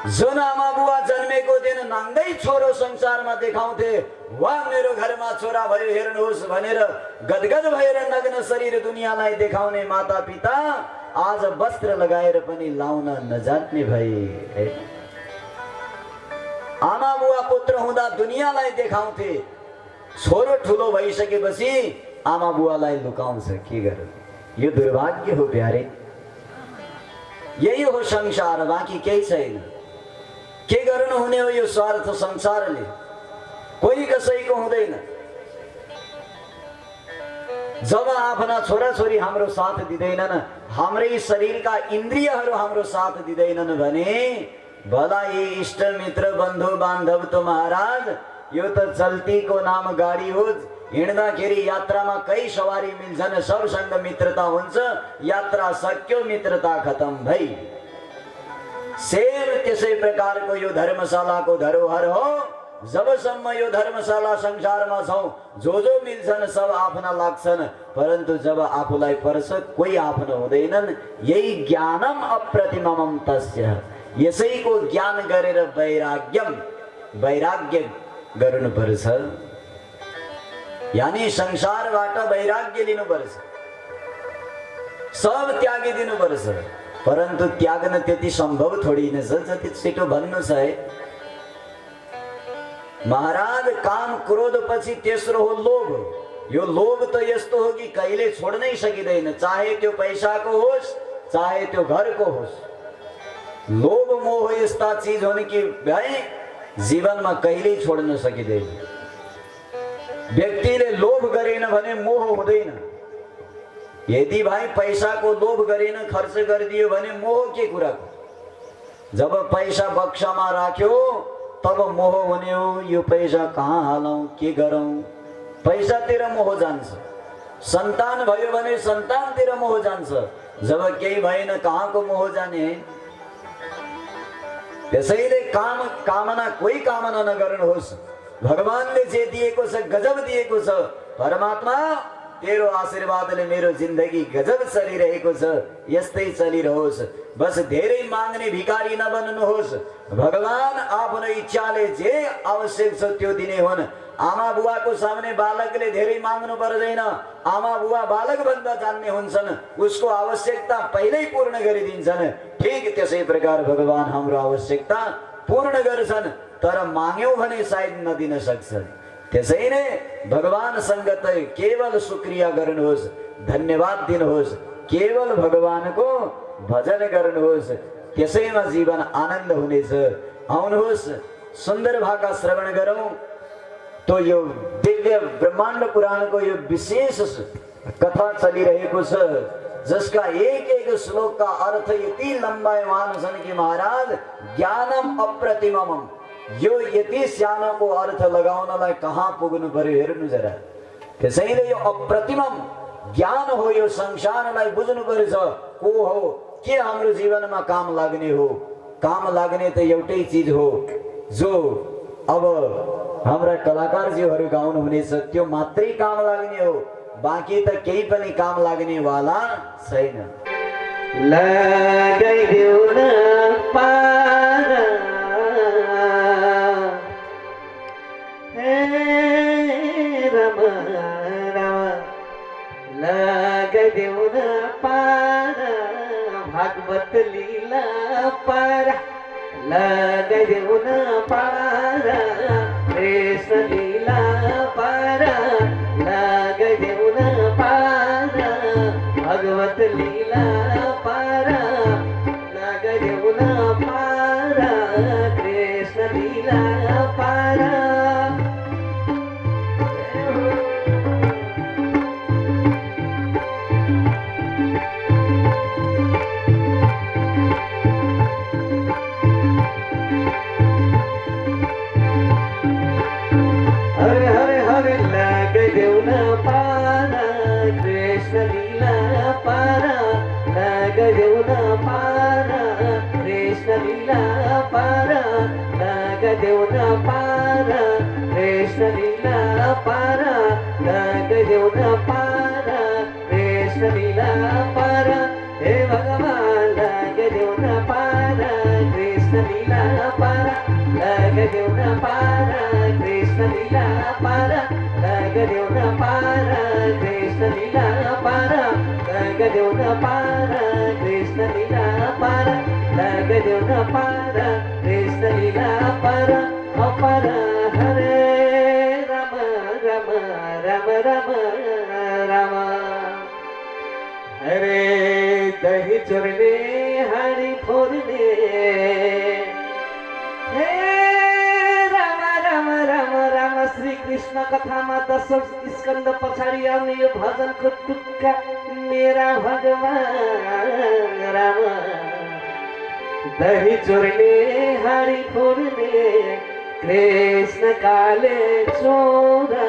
जुन आमा बुवा जन्मेको दिन नाङ्गै छोरो संसारमा देखाउँथे, वाह मेरो घरमा छोरा भयो हेर्नुहोस् भनेर गदगद भएर नग्न शरीर दुनियाँलाई देखाउने माता पिता आज वस्त्र लगाएर पनि लाउन नजान्ने भए। आमा बुवा पुत्र हुँदा दुनियाँलाई देखाउँथे, छोरो ठुलो भइसकेपछि आमा बुवालाई लुकाउँछ। के गर्नु, यो दुर्भाग्य हो प्यारे। यही हो संसार, बाँकी केही छैन। के गर्नु हुने हो यो स्वार्थ संसारले? कोही कसैको हुँदैन। जब आफ्ना छोराछोरी हाम्रो साथ दिँदैनन्, हाम्रै शरीरका इन्द्रियहरू हाम्रो साथ दिँदैनन् भने भला यी इष्ट मित्र बन्धु बान्धव त महाराज यो त चल्तीको नाम गाडी हो। हिँड्दाखेरि यात्रामा कई सवारी मिल्छन्, सबसँग मित्रता हुन्छ, यात्रा सक्यो मित्रता खतम भई। सेम त्यसै प्रकारको यो धर्मशालाको धरोहर हो। जबसम्म यो धर्मशाला संसारमा छौं जो मिल्छन् सब आफ्ना लाग्छन्, परन्तु जब आफूलाई पर्छ कोही आफ्नो हुँदैनन्। यही ज्ञानम अप्रतिमम तस्य, यसैको ज्ञान गरेर वैराग्य गर्नुपर्छ। यानी संसारबाट वैराग्य लिनुपर्छ, सब त्यागिदिनुपर्छ। परन्तु त्याग्न त्यति सम्भव थोडी नै छ जति छिटो भन्नु छ है महाराज। काम क्रोध पछि तेस्रो हो लोभ। यो लोभ त यस्तो हो कि कहिले छोड्नै सकिँदैन, चाहे त्यो पैसाको होस् चाहे त्यो घरको होस्। लोभ मोह यस्ता चीज हुन् कि भाइ जीवनमा कहिल्यै छोड्न सकिँदैन। व्यक्तिले लोभ गरेन भने मोह हुँदैन। यदि भाइ पैसाको लोभ गरेन, खर्च गरिदियो भने मोह के कुराको। जब पैसा बक्सामा राख्यो तब मोह हुने हो, यो पैसा कहाँ हालौं, के गरौं, पैसातिर मोह जान्छ। सन्तान भयो भने सन्तानतिर मोह जान्छ, जब केही भएन कहाँको मोह जाने। त्यसैले कामना कोही कामना नगर्नुहोस्। भगवानले जे दिएको छ गजब दिएको छ। परमात्मा तेरो आशीर्वादले मेरो जिन्दगी गजब चलिरहेको छ, यस्तै चलिरहोस्। बस धेरै माग्ने भिखारी नबन्नुहोस्। भगवान आफ्नो इच्छाले जे आवश्यक छ त्यो दिने हुन्। आमा बुवाको सामने बालकले धेरै माग्नु पर्दैन। आमा बुवा बालक भन्दा जान्ने हुन्छन्, उसको आवश्यकता पहिल्यै पूर्ण गरिदिन्छन्। ठीक त्यसै प्रकार भगवान हाम्रो आवश्यकता पूर्ण गर्छन्, तर माग्यौं भने सायद नदिन सक्छन्। त्यसैले भगवानसँग त केवल शुक्रिया गर्नुहोस्, धन्यवाद दिनुहोस्, केवल भगवानको भजन गर्नुहोस्, त्यसैमा जीवन आनन्द हुनेछ। आउनुहोस् सुन्दर भाका श्रवण गरौं। तो यो दिव्य ब्रह्माण्ड पुराणको यो विशेष कथा चलिरहेको छ, जसका एक एक श्लोक का अर्थ यति लम्बायमान छन् कि महाराज ज्ञानम अप्रतिमम। यो यति सानोको अर्थ लगाउनलाई कहाँ पुग्नु पर्यो हेर्नु जरा। त्यसैले यो अप्रतिमम ज्ञान हो, यो संसारलाई बुझ्नुपर्छ। को हो, के हाम्रो जीवनमा काम लाग्ने हो। काम लाग्ने त एउटै चीज हो जो अब हाम्रा कलाकारजीहरू गाउनु हुनेछ, त्यो मात्रै काम लाग्ने हो। बाँकी त केही पनि काम लाग्ने वाला छैन। लगाइदेऊ न पारा, हे रम रम, लगाइदेऊ न पारा, भागवत लीला पारा, लगाइदेऊ न पारा, कृष्ण लीला पारा, लगाइदेऊ न पारा, भगवत लीला पारा, लगाइदेऊ न पारा, कृष्ण लीला पारा। हरे हरे हरे लगाइदेऊ न पारा, कृष्ण लीला पारा, लगाइदेऊ न पारा, कृष्ण लीला पारा, लगाइदेऊ न पारा, कृष्ण लीला पारा, लगाइदेऊ न पारा, कृष्ण लीला पारा। हे भगवान लगाइदेऊ न पारा, कृष्ण लीला पारा, लगाइदेऊ न पारा, कृष्ण लीला पारा, लगाइदेऊ न पारा, कृष्ण लीला पारा, लगाइदेऊ न पारा, कृष्ण लीला पारा, लगाइदेऊ न पारा, कृष्ण लीला पारा। अपार हरे राम राम राम राम राम, हरे दही चोरले हाडी फोर्ने, हे राम राम राम राम। श्री कृष्ण कथामा 10 स्कन्द पछाडि आउने यो भजनको टुक्का मेरा भगवान राम। दही चोरले हाडी फोर्ने, कृष्ण काले छोरा,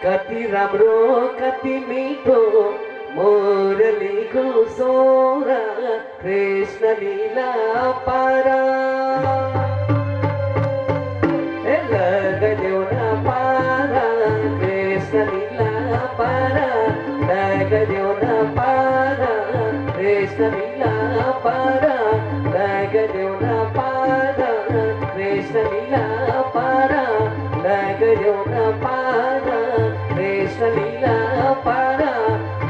कति राम्रो कति मिठो मुरलीको सोरा, कृष्ण लीला पारा। कृष्ण लीला पारा लैगदेऊ न पारा कृष्ण लीला पारा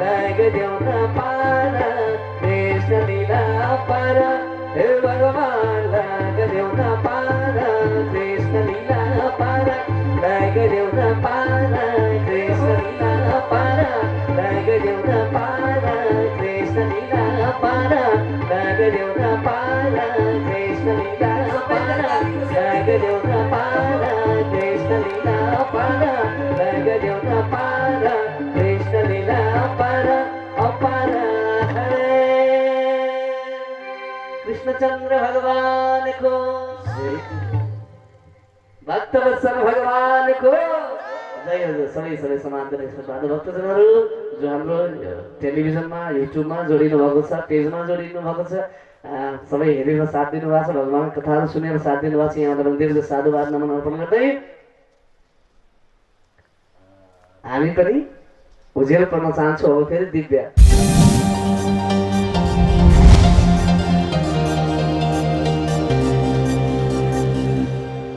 लैगदेऊ न पारा कृष्ण लीला पारा हे भगवान लैगदेऊ न पारा कृष्ण लीला पारा लैगदेऊ न पारा कृष्ण लीला पारा लैगदेऊ न पारा कृष्ण लीला पारा लैगदेऊ न पारा कृष्ण लीला पारा लैगदेऊ न पारा कृष्ण लीला पारा लैगदेऊ न पारा कृष्ण लीला पारा अपारा कृष्णचंद्र भगवान को भक्तवत्सल भगवान को जय हो। सबै समान्तरा एक्सप्रेस भक्तजनहरू जो हाम्रो टेलिभिजनमा युट्युबमा जोडिनु भएको छ, पेजमा जोडिनु भएको छ, सबै हेरेर साथ दिनु भएको छ, भगवानको कथाहरू सुनेर साथ दिनु भएको छ, यहाँलाई धेरै साधुवाद नमन अर्पण गर्दै हामी पनि उजेल पर्न चाहन्छौँ। अब फेरि दिव्या